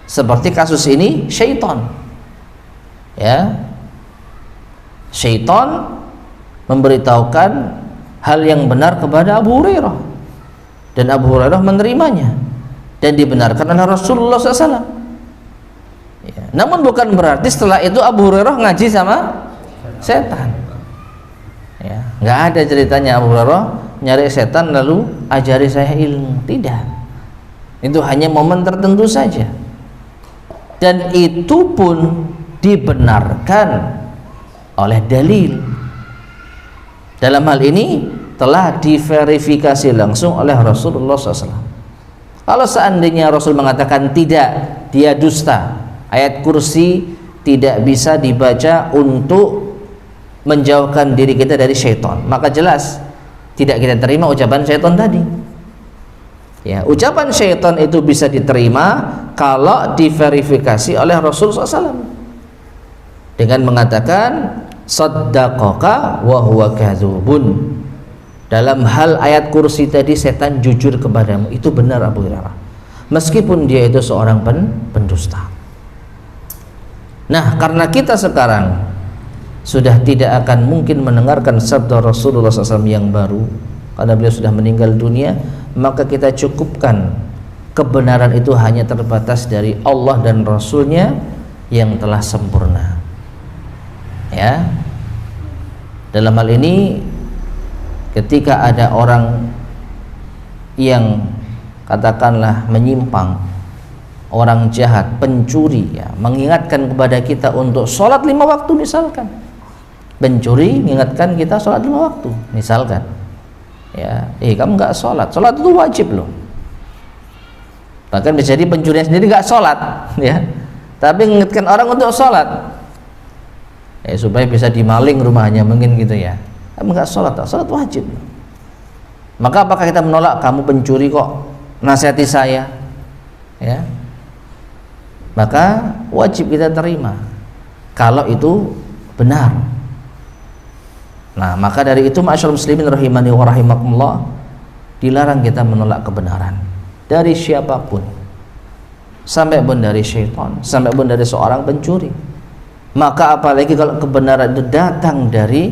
Seperti kasus ini syaitan. Ya, syaitan memberitahukan hal yang benar kepada Abu Hurairah, dan Abu Hurairah menerimanya dan dibenarkan oleh Rasulullah SAW. Ya, namun bukan berarti setelah itu Abu Hurairah ngaji sama setan. Ya, nggak ada ceritanya Abu Hurairah nyari setan lalu ajari saya ilmu, tidak. Itu hanya momen tertentu saja, dan itu pun dibenarkan oleh dalil. Dalam hal ini telah diverifikasi langsung oleh Rasulullah SAW. Kalau seandainya Rasul mengatakan tidak, dia dusta, ayat kursi tidak bisa dibaca untuk menjauhkan diri kita dari syaitan, maka jelas tidak kita terima ucapan syaitan tadi. Ya, ucapan syaitan itu bisa diterima kalau diverifikasi oleh Rasulullah SAW dengan mengatakan saddaqaka wa huwa kadzubun. Dalam hal ayat kursi tadi, setan jujur kepadamu, itu benar Abu Hurairah, meskipun dia itu seorang pendusta. Nah, karena kita sekarang sudah tidak akan mungkin mendengarkan sabda Rasulullah SAW yang baru karena beliau sudah meninggal dunia, maka kita cukupkan kebenaran itu hanya terbatas dari Allah dan Rasulnya yang telah sempurna. Ya, dalam hal ini ketika ada orang yang katakanlah menyimpang, orang jahat, pencuri, ya, mengingatkan kepada kita untuk sholat 5 waktu misalkan. Pencuri mengingatkan kita sholat 5 waktu misalkan, ya, kamu nggak sholat itu wajib loh. Bahkan bisa jadi pencurinya sendiri nggak sholat, ya, tapi mengingatkan orang untuk sholat, supaya bisa dimaling rumahnya mungkin gitu, ya. Kamu nggak sholat wajib. Maka apakah kita menolak, kamu pencuri kok nasihati saya, ya? Maka wajib kita terima kalau itu benar. Nah, maka dari itu ma'asyiral muslimin rahimani wa rahimakumullah, dilarang kita menolak kebenaran dari siapapun, sampai pun dari syaitan, sampai pun dari seorang pencuri. Maka apalagi kalau kebenaran itu datang dari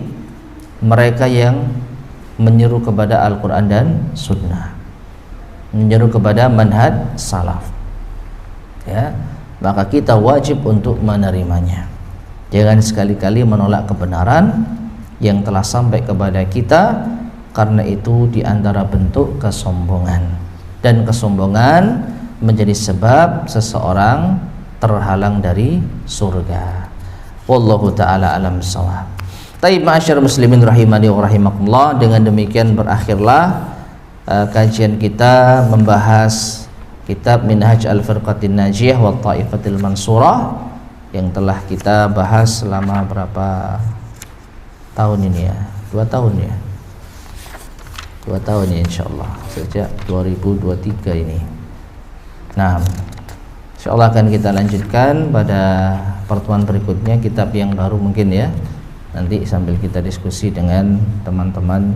mereka yang menyeru kepada Al-Quran dan Sunnah. menyeru kepada manhaj salaf, ya, maka kita wajib untuk menerimanya. Jangan sekali-kali menolak kebenaran yang telah sampai kepada kita, karena itu diantara bentuk kesombongan, dan kesombongan menjadi sebab seseorang terhalang dari surga. Wallahu ta'ala alam shawab. Taib ma'asyar muslimin rahimani wa rahimakumullah. Dengan demikian berakhirlah kajian kita membahas kitab Minhaj al-Firqatin Najiyah wa Ta'ifatil Mansurah yang telah kita bahas selama berapa tahun ini ya? 2 tahun ya? 2 tahun ya insyaallah, sejak 2023 ini. Nah, insyaallah akan kita lanjutkan pada pertemuan berikutnya kitab yang baru mungkin ya, nanti sambil kita diskusi dengan teman-teman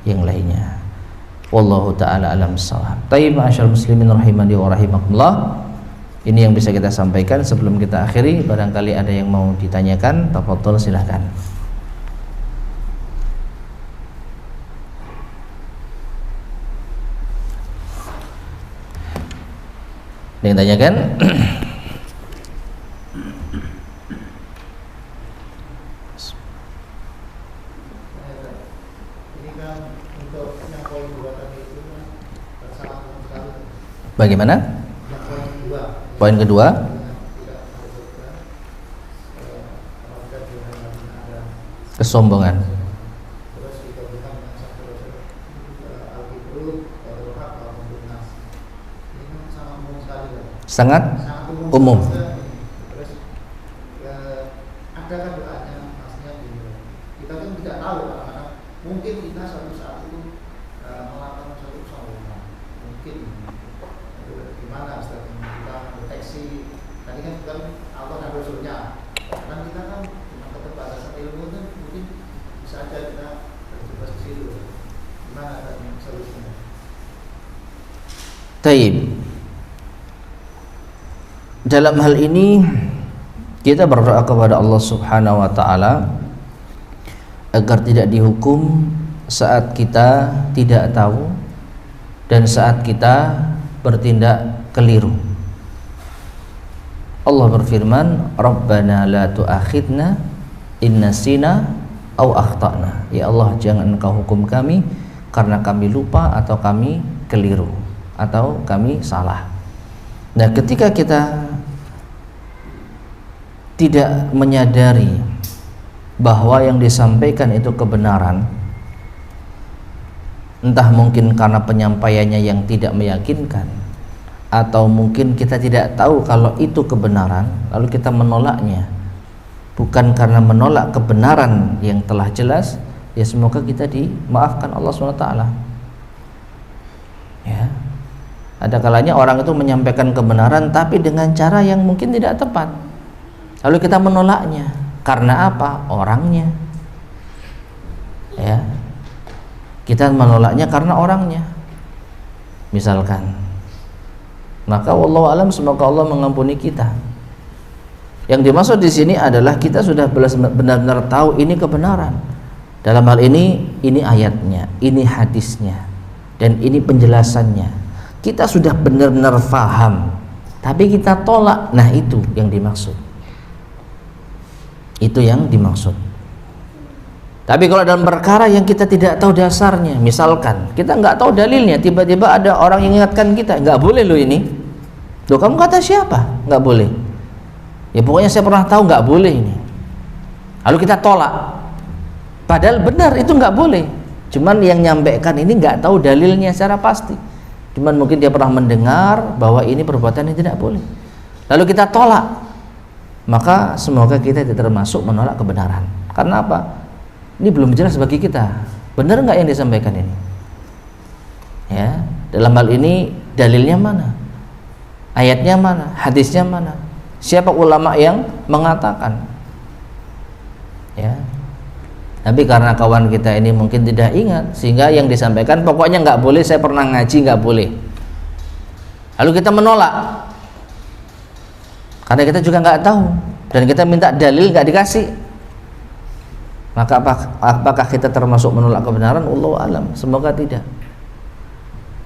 yang lainnya. Wallahu ta'ala alam shawab. Taib ma'asyarul muslimin rahimani wa rahimakumullah. Ini yang bisa kita sampaikan sebelum kita akhiri. Barangkali ada yang mau ditanyakan, tafadhol silahkan. Ada yang tanyakan? Bagaimana? Poin kedua, kesombongan. Sangat umum. Adakah doanya maksudnya kita kan tidak tahu, karena mungkin kita suatu saat itu melakukan suatu kesalahan, mungkin gimana setelah kita deteksi tadi kan bukan Allah dan Rasulnya, kan kita kan dengan keterbatasan ilmu kan mungkin bisa aja kita terjebak di situ. Gimana solusinya? Taib. Dalam hal ini kita berdoa kepada Allah Subhanahu wa taala agar tidak dihukum saat kita tidak tahu dan saat kita bertindak keliru. Allah berfirman, "Rabbana la tu'akhidna in nasina aw akhtana." Ya Allah, jangan Engkau hukum kami karena kami lupa atau kami keliru atau kami salah. Nah, ketika kita tidak menyadari bahwa yang disampaikan itu kebenaran, entah mungkin karena penyampaiannya yang tidak meyakinkan, atau mungkin kita tidak tahu kalau itu kebenaran lalu kita menolaknya, bukan karena menolak kebenaran yang telah jelas, ya semoga kita dimaafkan Allah SWT. Ya, ada kalanya orang itu menyampaikan kebenaran tapi dengan cara yang mungkin tidak tepat, lalu kita menolaknya. Karena apa? Orangnya. Ya, kita menolaknya karena orangnya, misalkan. Maka wallahu alam, semoga Allah mengampuni kita. Yang dimaksud di sini adalah kita sudah benar-benar tahu ini kebenaran. Dalam hal ini ayatnya, ini hadisnya, dan ini penjelasannya. Kita sudah benar-benar faham, tapi kita tolak. Nah, itu yang dimaksud. Itu yang dimaksud. Tapi kalau dalam perkara yang kita tidak tahu dasarnya, misalkan kita nggak tahu dalilnya, tiba-tiba ada orang yang ingatkan kita, nggak boleh lo ini. Loh, kamu kata siapa? Nggak boleh. Ya pokoknya saya pernah tahu nggak boleh ini. Lalu kita tolak. Padahal benar itu nggak boleh. Cuman yang nyampaikan ini nggak tahu dalilnya secara pasti. Cuman mungkin dia pernah mendengar bahwa ini perbuatan yang tidak boleh. Lalu kita tolak. Maka semoga kita tidak termasuk menolak kebenaran. Karena apa? Ini belum jelas bagi kita. Benar nggak yang disampaikan ini? Ya, dalam hal ini dalilnya mana? Ayatnya mana? Hadisnya mana? Siapa ulama yang mengatakan? Ya. Tapi karena kawan kita ini mungkin tidak ingat, sehingga yang disampaikan pokoknya nggak boleh, saya pernah ngaji nggak boleh. Lalu kita menolak. Karena kita juga nggak tahu dan kita minta dalil nggak dikasih, maka apakah kita termasuk menolak kebenaran? Allahu alam, semoga tidak.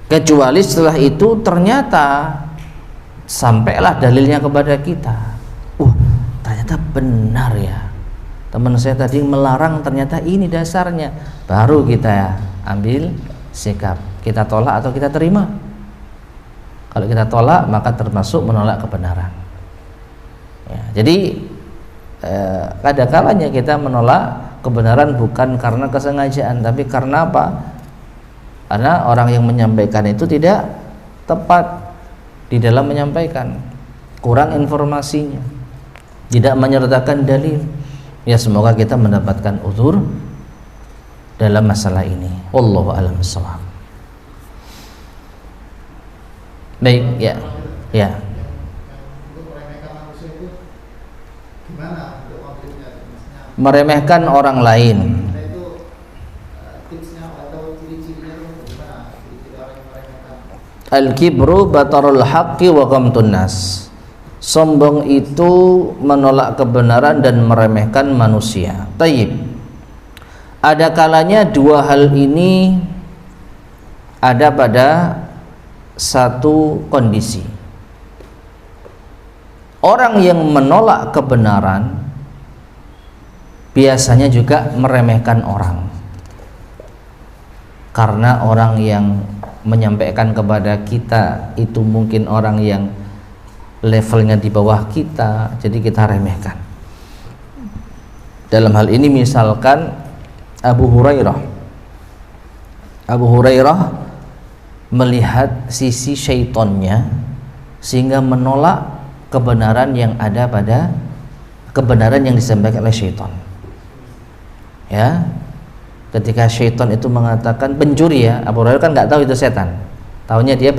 kecuali setelah itu ternyata sampailah dalilnya kepada kita. Ternyata benar ya, teman saya tadi melarang, ternyata ini dasarnya. Baru kita ambil sikap, kita tolak atau kita terima. Kalau kita tolak maka termasuk menolak kebenaran ya. Jadi kadang-kalanya kita menolak kebenaran bukan karena kesengajaan, tapi karena apa? Karena orang yang menyampaikan itu tidak tepat di dalam menyampaikan, kurang informasinya, tidak menyertakan dalil. Ya, semoga kita mendapatkan uzur dalam masalah ini. Wallahu a'lam bishawab. Baik, ya. Ya. Untuk meremehkan manusia itu gimana untuk konfliknya? Meremehkan orang lain. Itu tipsnya atau ciri-cirinya itu gimana? Ciri-ciri orang yang meremehkan. Al-kibru batarul haqqi wa ghamtun nas. Sombong itu menolak kebenaran dan meremehkan manusia. Tayyib. Ada kalanya dua hal ini ada pada satu kondisi. Orang yang menolak kebenaran biasanya juga meremehkan orang, karena orang yang menyampaikan kepada kita itu mungkin orang yang levelnya di bawah kita, jadi kita remehkan. Dalam hal ini misalkan Abu Hurairah melihat sisi syaitonnya sehingga menolak kebenaran yang ada pada kebenaran yang disampaikan oleh syaiton. Ya, ketika syaiton itu mengatakan pencuri, ya, Abu Hurairah kan nggak tahu itu setan, tahunya dia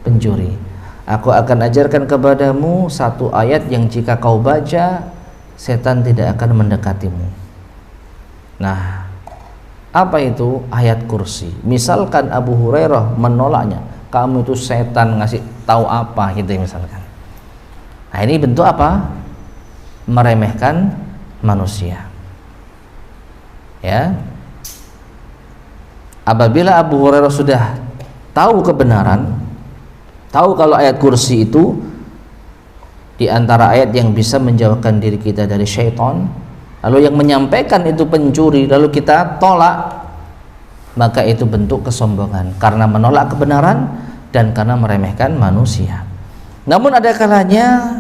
pencuri. Aku akan ajarkan kepadamu satu ayat yang jika kau baca, setan tidak akan mendekatimu. Nah, apa itu ayat kursi? Misalkan Abu Hurairah menolaknya, kamu itu setan, ngasih tahu apa gitu misalkan. Nah, ini bentuk apa? Meremehkan manusia. Ya. Apabila Abu Hurairah sudah tahu kebenaran, tahu kalau ayat kursi itu di antara ayat yang bisa menjauhkan diri kita dari syaitan, lalu yang menyampaikan itu pencuri, lalu kita tolak, maka itu bentuk kesombongan karena menolak kebenaran dan karena meremehkan manusia. Namun ada kalanya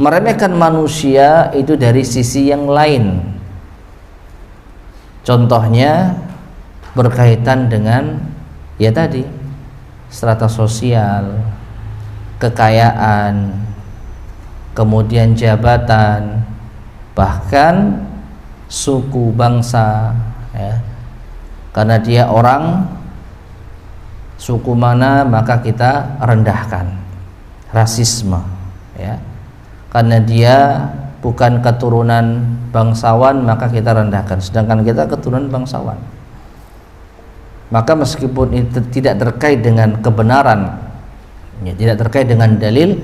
meremehkan manusia itu dari sisi yang lain. Contohnya berkaitan dengan ya tadi, strata sosial, kekayaan, kemudian jabatan, bahkan suku bangsa, ya. Karena dia orang suku mana maka kita rendahkan, rasisme, ya. Karena dia bukan keturunan bangsawan maka kita rendahkan, sedangkan kita keturunan bangsawan. Maka meskipun itu tidak terkait dengan kebenaran, ya, tidak terkait dengan dalil,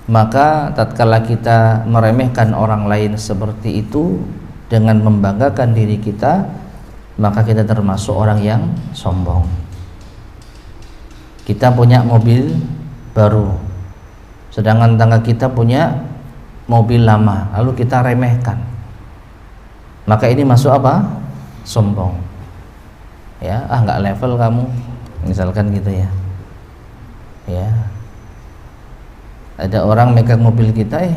maka tatkala kita meremehkan orang lain seperti itu dengan membanggakan diri kita, maka kita termasuk orang yang sombong. Kita punya mobil baru, sedangkan tetangga kita punya mobil lama, lalu kita remehkan, maka ini masuk apa? Sombong. Ya, nggak level kamu, misalkan gitu ya. Ya, ada orang megang mobil kita,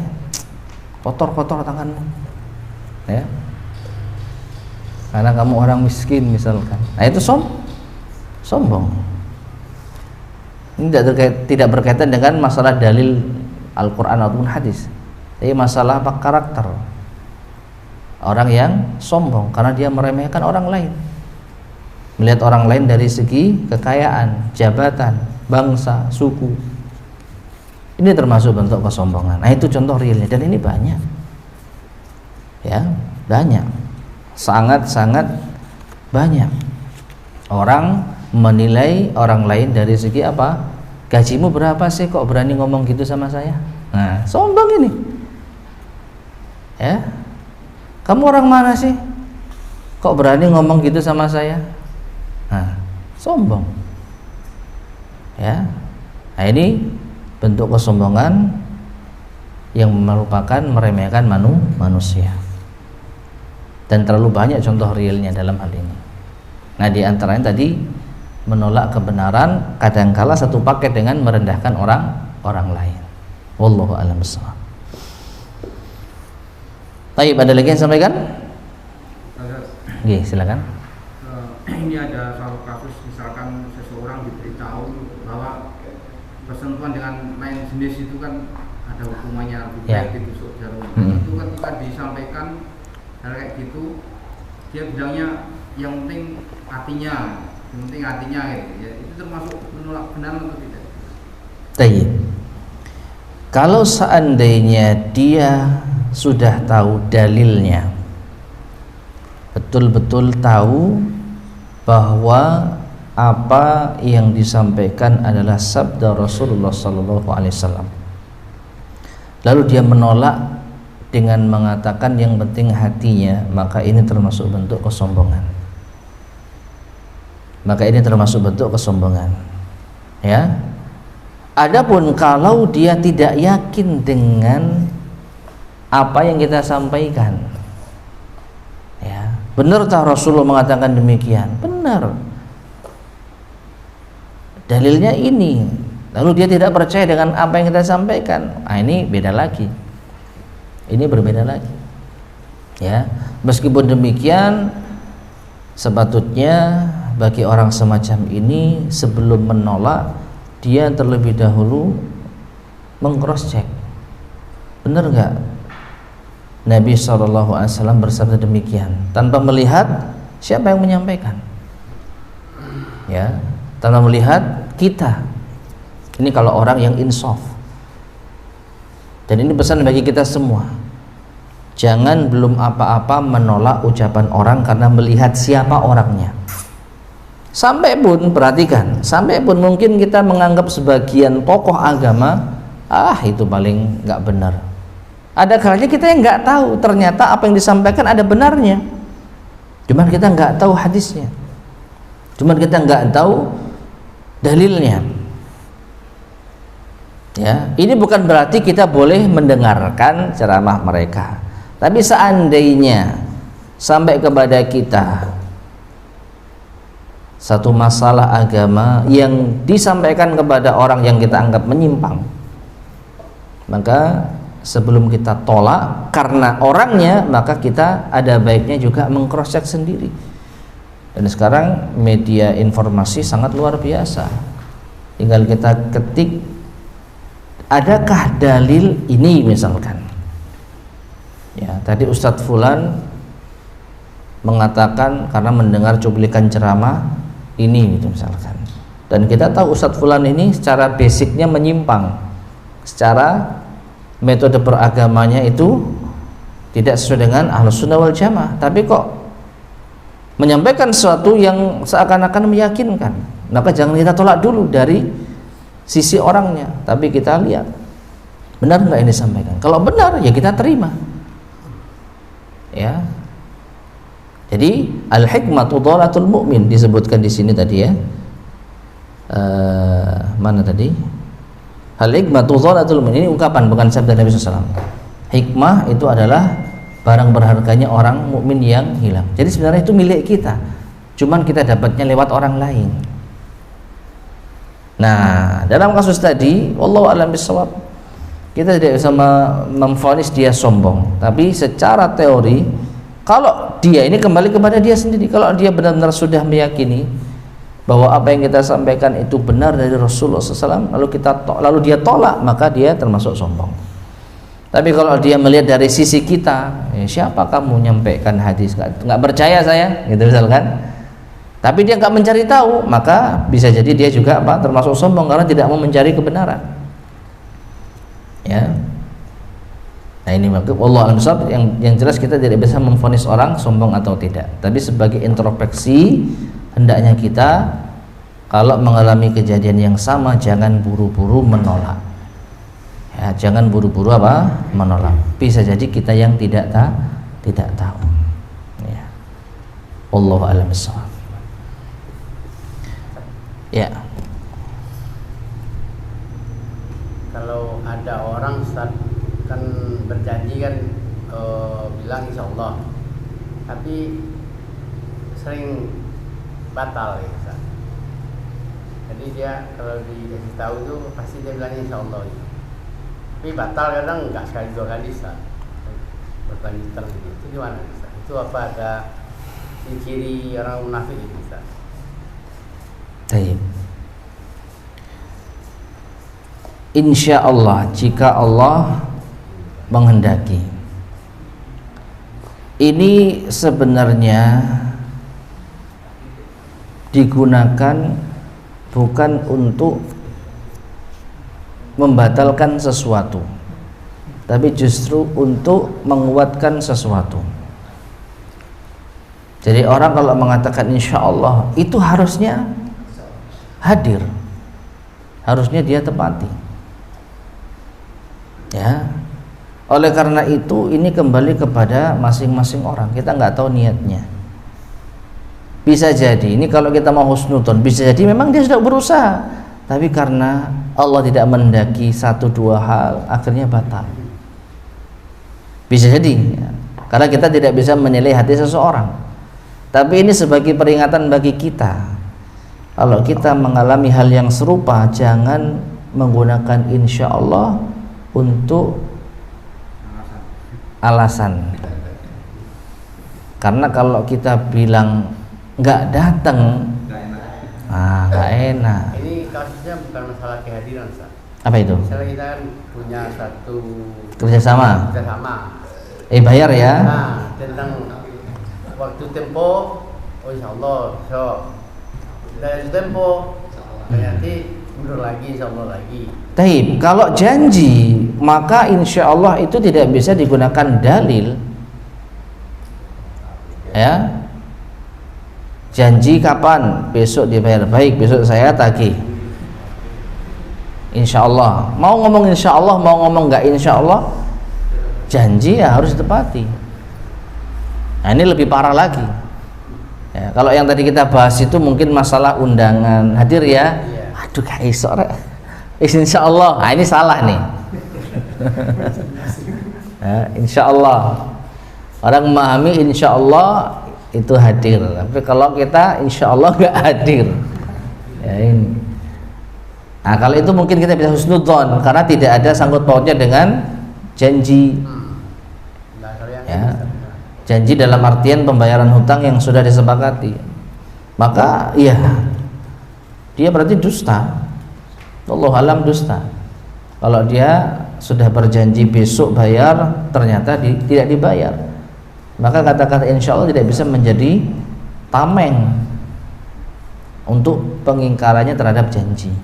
kotor tanganmu, ya, karena kamu orang miskin misalkan. Nah, itu sombong. Ini tidak berkaitan dengan masalah dalil Al-Quran ataupun hadis, tapi masalah apa? Karakter orang yang sombong karena dia meremehkan orang lain, melihat orang lain dari segi kekayaan, jabatan, bangsa, suku. Ini termasuk bentuk kesombongan. Nah, itu contoh realnya, dan ini banyak, ya, banyak, sangat banyak orang menilai orang lain dari segi apa? Gajimu berapa sih, kok berani ngomong gitu sama saya? Nah, sombong ini, ya. Kamu orang mana sih, kok berani ngomong gitu sama saya? Nah, sombong. Ya, nah ini bentuk kesombongan yang merupakan meremehkan manusia. Dan terlalu banyak contoh realnya dalam hal ini. Nah, di antaranya tadi menolak kebenaran kadangkala satu paket dengan merendahkan orang lain. Wallahu a'lam bishawab. Baik, ada lagi yang sampaikan? Oke, silakan. Ini ada satu kasus, misalkan seseorang diberitahu bahwa bersentuhan dengan lain jenis itu kan ada hukumannya, baik ditusuk jarum. Itu ketika disampaikan hal kayak gitu, dia bilangnya yang penting hatinya gitu. Ya, itu termasuk menolak benar atau tidak? Baik. Kalau seandainya dia sudah tahu dalilnya, betul-betul tahu bahwa apa yang disampaikan adalah sabda Rasulullah SAW, lalu dia menolak dengan mengatakan yang penting hatinya, maka ini termasuk bentuk kesombongan. Ya. Adapun kalau dia tidak yakin dengan apa yang kita sampaikan, ya, benar tak Rasulullah mengatakan demikian? Benar. Dalilnya ini. Lalu dia tidak percaya dengan apa yang kita sampaikan. Ini beda lagi. Ini berbeda lagi. Ya, meskipun demikian, sepatutnya bagi orang semacam ini sebelum menolak, dia terlebih dahulu meng-cross check. Benar nggak Nabi SAW bersabda demikian, tanpa melihat siapa yang menyampaikan, ya, tanpa melihat kita. Ini kalau orang yang insaf. Dan ini pesan bagi kita semua. Jangan belum apa-apa menolak ucapan orang karena melihat siapa orangnya. Sampai pun, perhatikan, sampai pun mungkin kita menganggap sebagian tokoh agama, itu paling nggak benar. Ada kalanya kita yang nggak tahu ternyata apa yang disampaikan ada benarnya, cuman kita nggak tahu hadisnya, cuman kita nggak tahu dalilnya. Ya, ini bukan berarti kita boleh mendengarkan ceramah mereka, tapi seandainya sampai kepada kita satu masalah agama yang disampaikan kepada orang yang kita anggap menyimpang, maka sebelum kita tolak karena orangnya, maka kita ada baiknya juga meng-cross check sendiri. Dan sekarang media informasi sangat luar biasa, tinggal kita ketik, adakah dalil ini misalkan, ya, tadi Ustadz Fulan mengatakan karena mendengar cuplikan ceramah ini gitu misalkan, dan kita tahu Ustadz Fulan ini secara basicnya menyimpang, secara metode beragamanya itu tidak sesuai dengan Ahlus Sunnah wal Jamaah, tapi kok menyampaikan sesuatu yang seakan-akan meyakinkan, maka jangan kita tolak dulu dari sisi orangnya, tapi kita lihat benar nggak ini disampaikan. Kalau benar ya kita terima, ya. Jadi al-hikmatu dhalatul mu'min disebutkan di sini tadi, ya. Mana tadi? Al-hikmatu dhalatul mu'min, ini ungkapan bukan sabda Nabi SAW. Hikmah itu adalah barang berharganya orang mukmin yang hilang. Jadi sebenarnya itu milik kita, cuman kita dapatnya lewat orang lain. Nah, dalam kasus tadi, wallahu a'lam bishawab, kita tidak bisa memvonis dia sombong, tapi secara teori, kalau dia ini kembali kepada dia sendiri, kalau dia benar-benar sudah meyakini bahwa apa yang kita sampaikan itu benar dari Rasulullah SAW, lalu dia tolak, maka dia termasuk sombong. Tapi kalau dia melihat dari sisi kita, siapa kamu menyampaikan hadis, nggak percaya saya, gitu misalkan, tapi dia nggak mencari tahu, maka bisa jadi dia juga termasuk sombong karena tidak mau mencari kebenaran. Ya. Nah ini maka Allah alam shawab, yang jelas kita tidak bisa memvonis orang sombong atau tidak, tapi sebagai introspeksi hendaknya kita kalau mengalami kejadian yang sama jangan buru-buru menolak, ya, jangan buru-buru menolak. Bisa jadi kita yang tidak tahu, ya. Allah alam shawab. Ya. ada orang Ustaz kan berjanji kan bilang insya Allah, tapi sering batal ya Ustaz. Jadi dia kalau dikasih tahu itu pasti dia bilang insya Allah, tapi batal kadang nggak sekali dua kali Ustaz, berlanjutan gitu. Itu gimana Ustaz? Itu apa ada ciri orang munafik itu Ustaz? Baik. Insya Allah, jika Allah menghendaki. Ini sebenarnya digunakan bukan untuk membatalkan sesuatu, tapi justru untuk menguatkan sesuatu. Jadi orang kalau mengatakan insya Allah, itu harusnya hadir, harusnya dia tepati. Ya, oleh karena itu ini kembali kepada masing-masing orang. Kita nggak tahu niatnya. Bisa jadi ini kalau kita mau husnudzon, bisa jadi memang dia sudah berusaha, tapi karena Allah tidak mendaki satu dua hal, akhirnya batal. Bisa jadi, ya. Karena kita tidak bisa menilai hati seseorang. Tapi ini sebagai peringatan bagi kita. Kalau kita mengalami hal yang serupa, jangan menggunakan insya Allah untuk alasan. Karena kalau kita bilang nggak datang, nggak enak. Ini kasusnya bukan masalah kehadiran Ustaz. Apa itu? Misalnya kita kan punya satu Kerjasama. Bayar ya. Nah, tentang waktu tempo, oh insya Allah, so dari tempo, nanti mundur lagi, insya Allah lagi. Taib, kalau janji maka insya Allah itu tidak bisa digunakan dalil. Ya, janji kapan? Besok dibayar. Baik, besok saya tagih. Insya Allah. Mau ngomong insya Allah, mau ngomong nggak insya Allah, janji ya harus ditepati. Nah, ini lebih parah lagi. Ya, kalau yang tadi kita bahas itu mungkin masalah undangan hadir ya. Aduh, kayak sore. Insya Allah, nah ini salah nih. Ya, insya Allah orang memahami insya Allah itu hadir, tapi kalau kita insya Allah nggak hadir, ya ini. Nah kalau itu mungkin kita bisa husnudzon karena tidak ada sangkut pautnya dengan janji. Ya, janji dalam artian pembayaran hutang yang sudah disepakati, maka iya dia berarti dusta. Allah alam dusta. Kalau dia sudah berjanji besok bayar, ternyata tidak dibayar, maka kata-kata insya Allah tidak bisa menjadi tameng untuk pengingkarannya terhadap janji.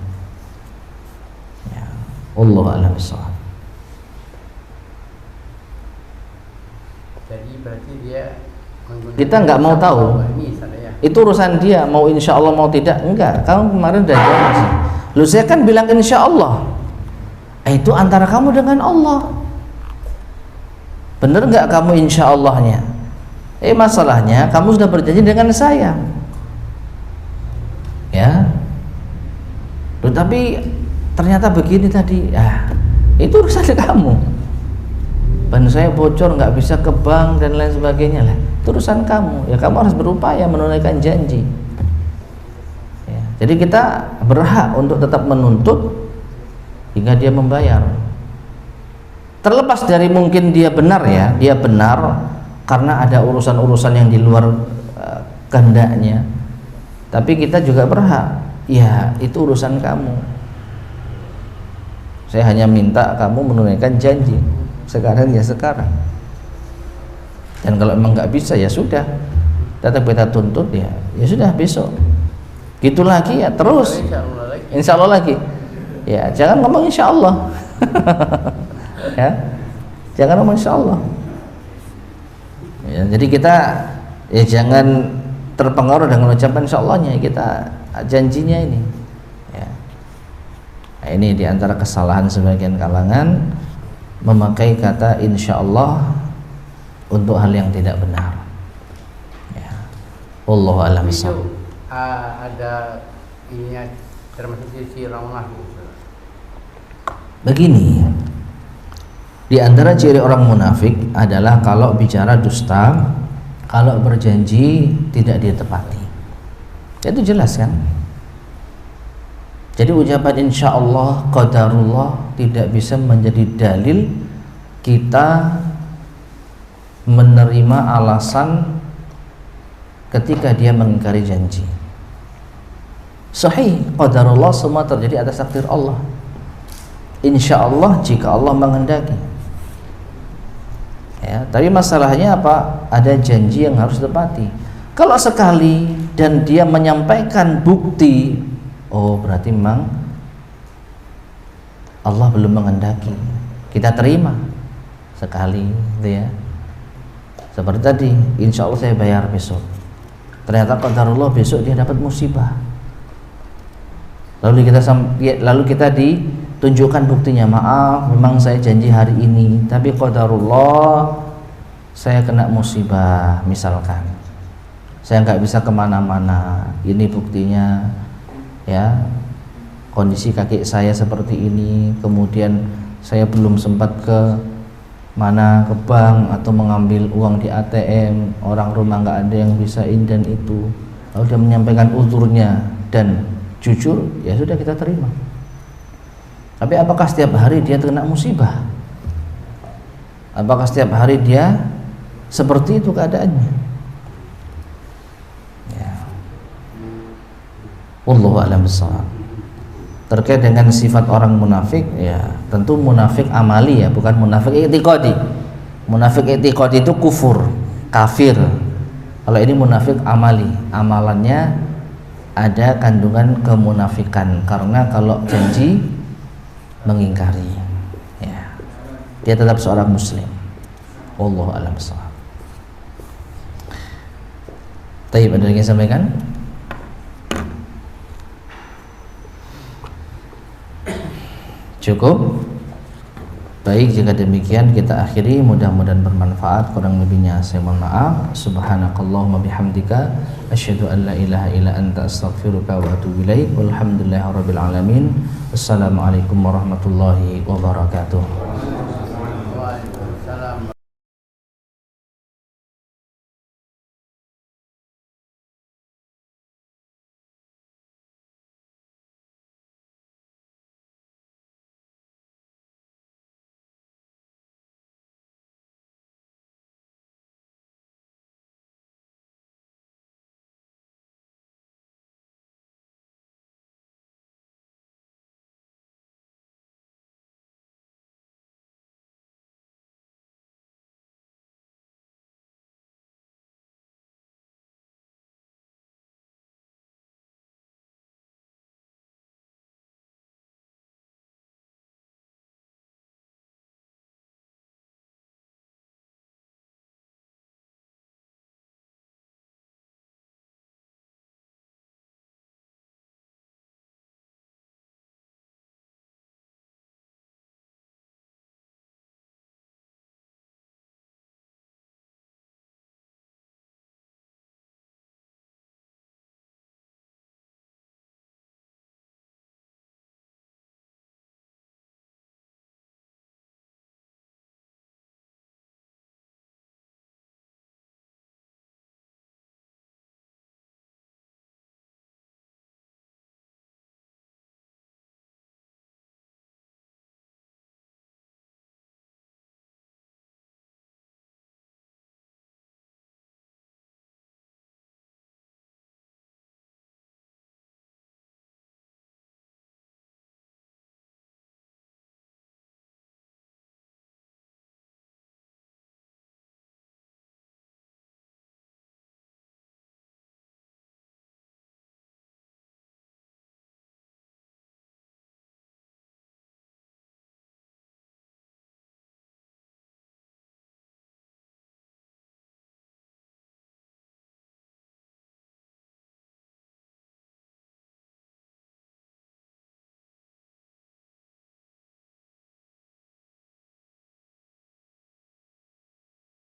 Ya, Allah alam shawab. Jadi berarti dia kita nggak mau tahu. Itu urusan dia, mau insya Allah mau tidak, enggak. Kamu kemarin udah jawab sih. Lu saya kan bilang insya Allah. Itu antara kamu dengan Allah. Bener nggak kamu insya Allahnya? Masalahnya kamu sudah berjanji dengan saya. Ya. Loh, tapi ternyata begini tadi. Itu urusan kamu. Ban saya bocor nggak bisa ke bank dan lain sebagainya lah. Itu urusan kamu. Ya kamu harus berupaya menunaikan janji. Jadi kita berhak untuk tetap menuntut hingga dia membayar. Terlepas dari mungkin dia benar ya, dia benar karena ada urusan-urusan yang di luar kehendaknya. Tapi kita juga berhak, ya itu urusan kamu. Saya hanya minta kamu menunaikan janji. Sekarang ya sekarang. Dan kalau memang nggak bisa ya sudah, tetap kita tuntut ya sudah besok. Gitu lagi ya terus insya Allah lagi ya jangan ngomong insya Allah. Ya jangan ngomong insya Allah ya, jadi kita ya jangan terpengaruh dengan ucapan insya Allahnya, kita janjinya ini ya. Nah, ini diantara kesalahan sebagian kalangan memakai kata insya Allah untuk hal yang tidak benar ya. Wallahu a'lam bishawab. Ada ininya termasuk sisi orang munafik. Begini, di antara ciri orang munafik adalah kalau bicara dusta, kalau berjanji tidak ditepati. Itu jelas kan? Jadi ucapan insya Allah, qadarullah tidak bisa menjadi dalil kita menerima alasan ketika dia mengingkari janji. Sahih, qadarullah semua terjadi atas takdir Allah. Insya Allah jika Allah menghendaki. Ya, tapi masalahnya apa? Ada janji yang harus ditepati. Kalau sekali dan dia menyampaikan bukti, oh berarti memang Allah belum menghendaki. Kita terima sekali, gitu ya. Seperti tadi, insya Allah saya bayar besok. Ternyata qadarullah besok dia dapat musibah. Lalu kita ditunjukkan buktinya, maaf memang saya janji hari ini, tapi qadarullah saya kena musibah misalkan. Saya nggak bisa kemana-mana. Ini buktinya, ya. Kondisi kaki saya seperti ini. Kemudian saya belum sempat ke mana, ke bank atau mengambil uang di ATM. Orang rumah nggak ada yang bisa ini dan itu. Lalu dia menyampaikan uzurnya dan jujur, ya sudah kita terima. Tapi apakah setiap hari dia kena musibah? Apakah setiap hari dia seperti itu keadaannya? Ya. Wallahu a'lam bishawab. Terkait dengan sifat orang munafik, ya tentu munafik amali ya, bukan munafik i'tiqadi. Munafik i'tiqadi itu kufur, kafir. Kalau ini munafik amali, amalannya ada kandungan kemunafikan karena kalau janji mengingkari, ya. Dia tetap seorang muslim. Wallahu a'lam bishawab. Taib, ada yang ingin sampaikan? Cukup? Baik, jika demikian kita akhiri, mudah-mudahan bermanfaat. Kurang lebihnya saya mohon maaf. Subhanakallahumma bihamdika asyhadu an la ilaha illa anta astaghfiruka wa atubu ilaik. Walhamdulillahirabbil alamin. Assalamualaikum warahmatullahi wabarakatuh.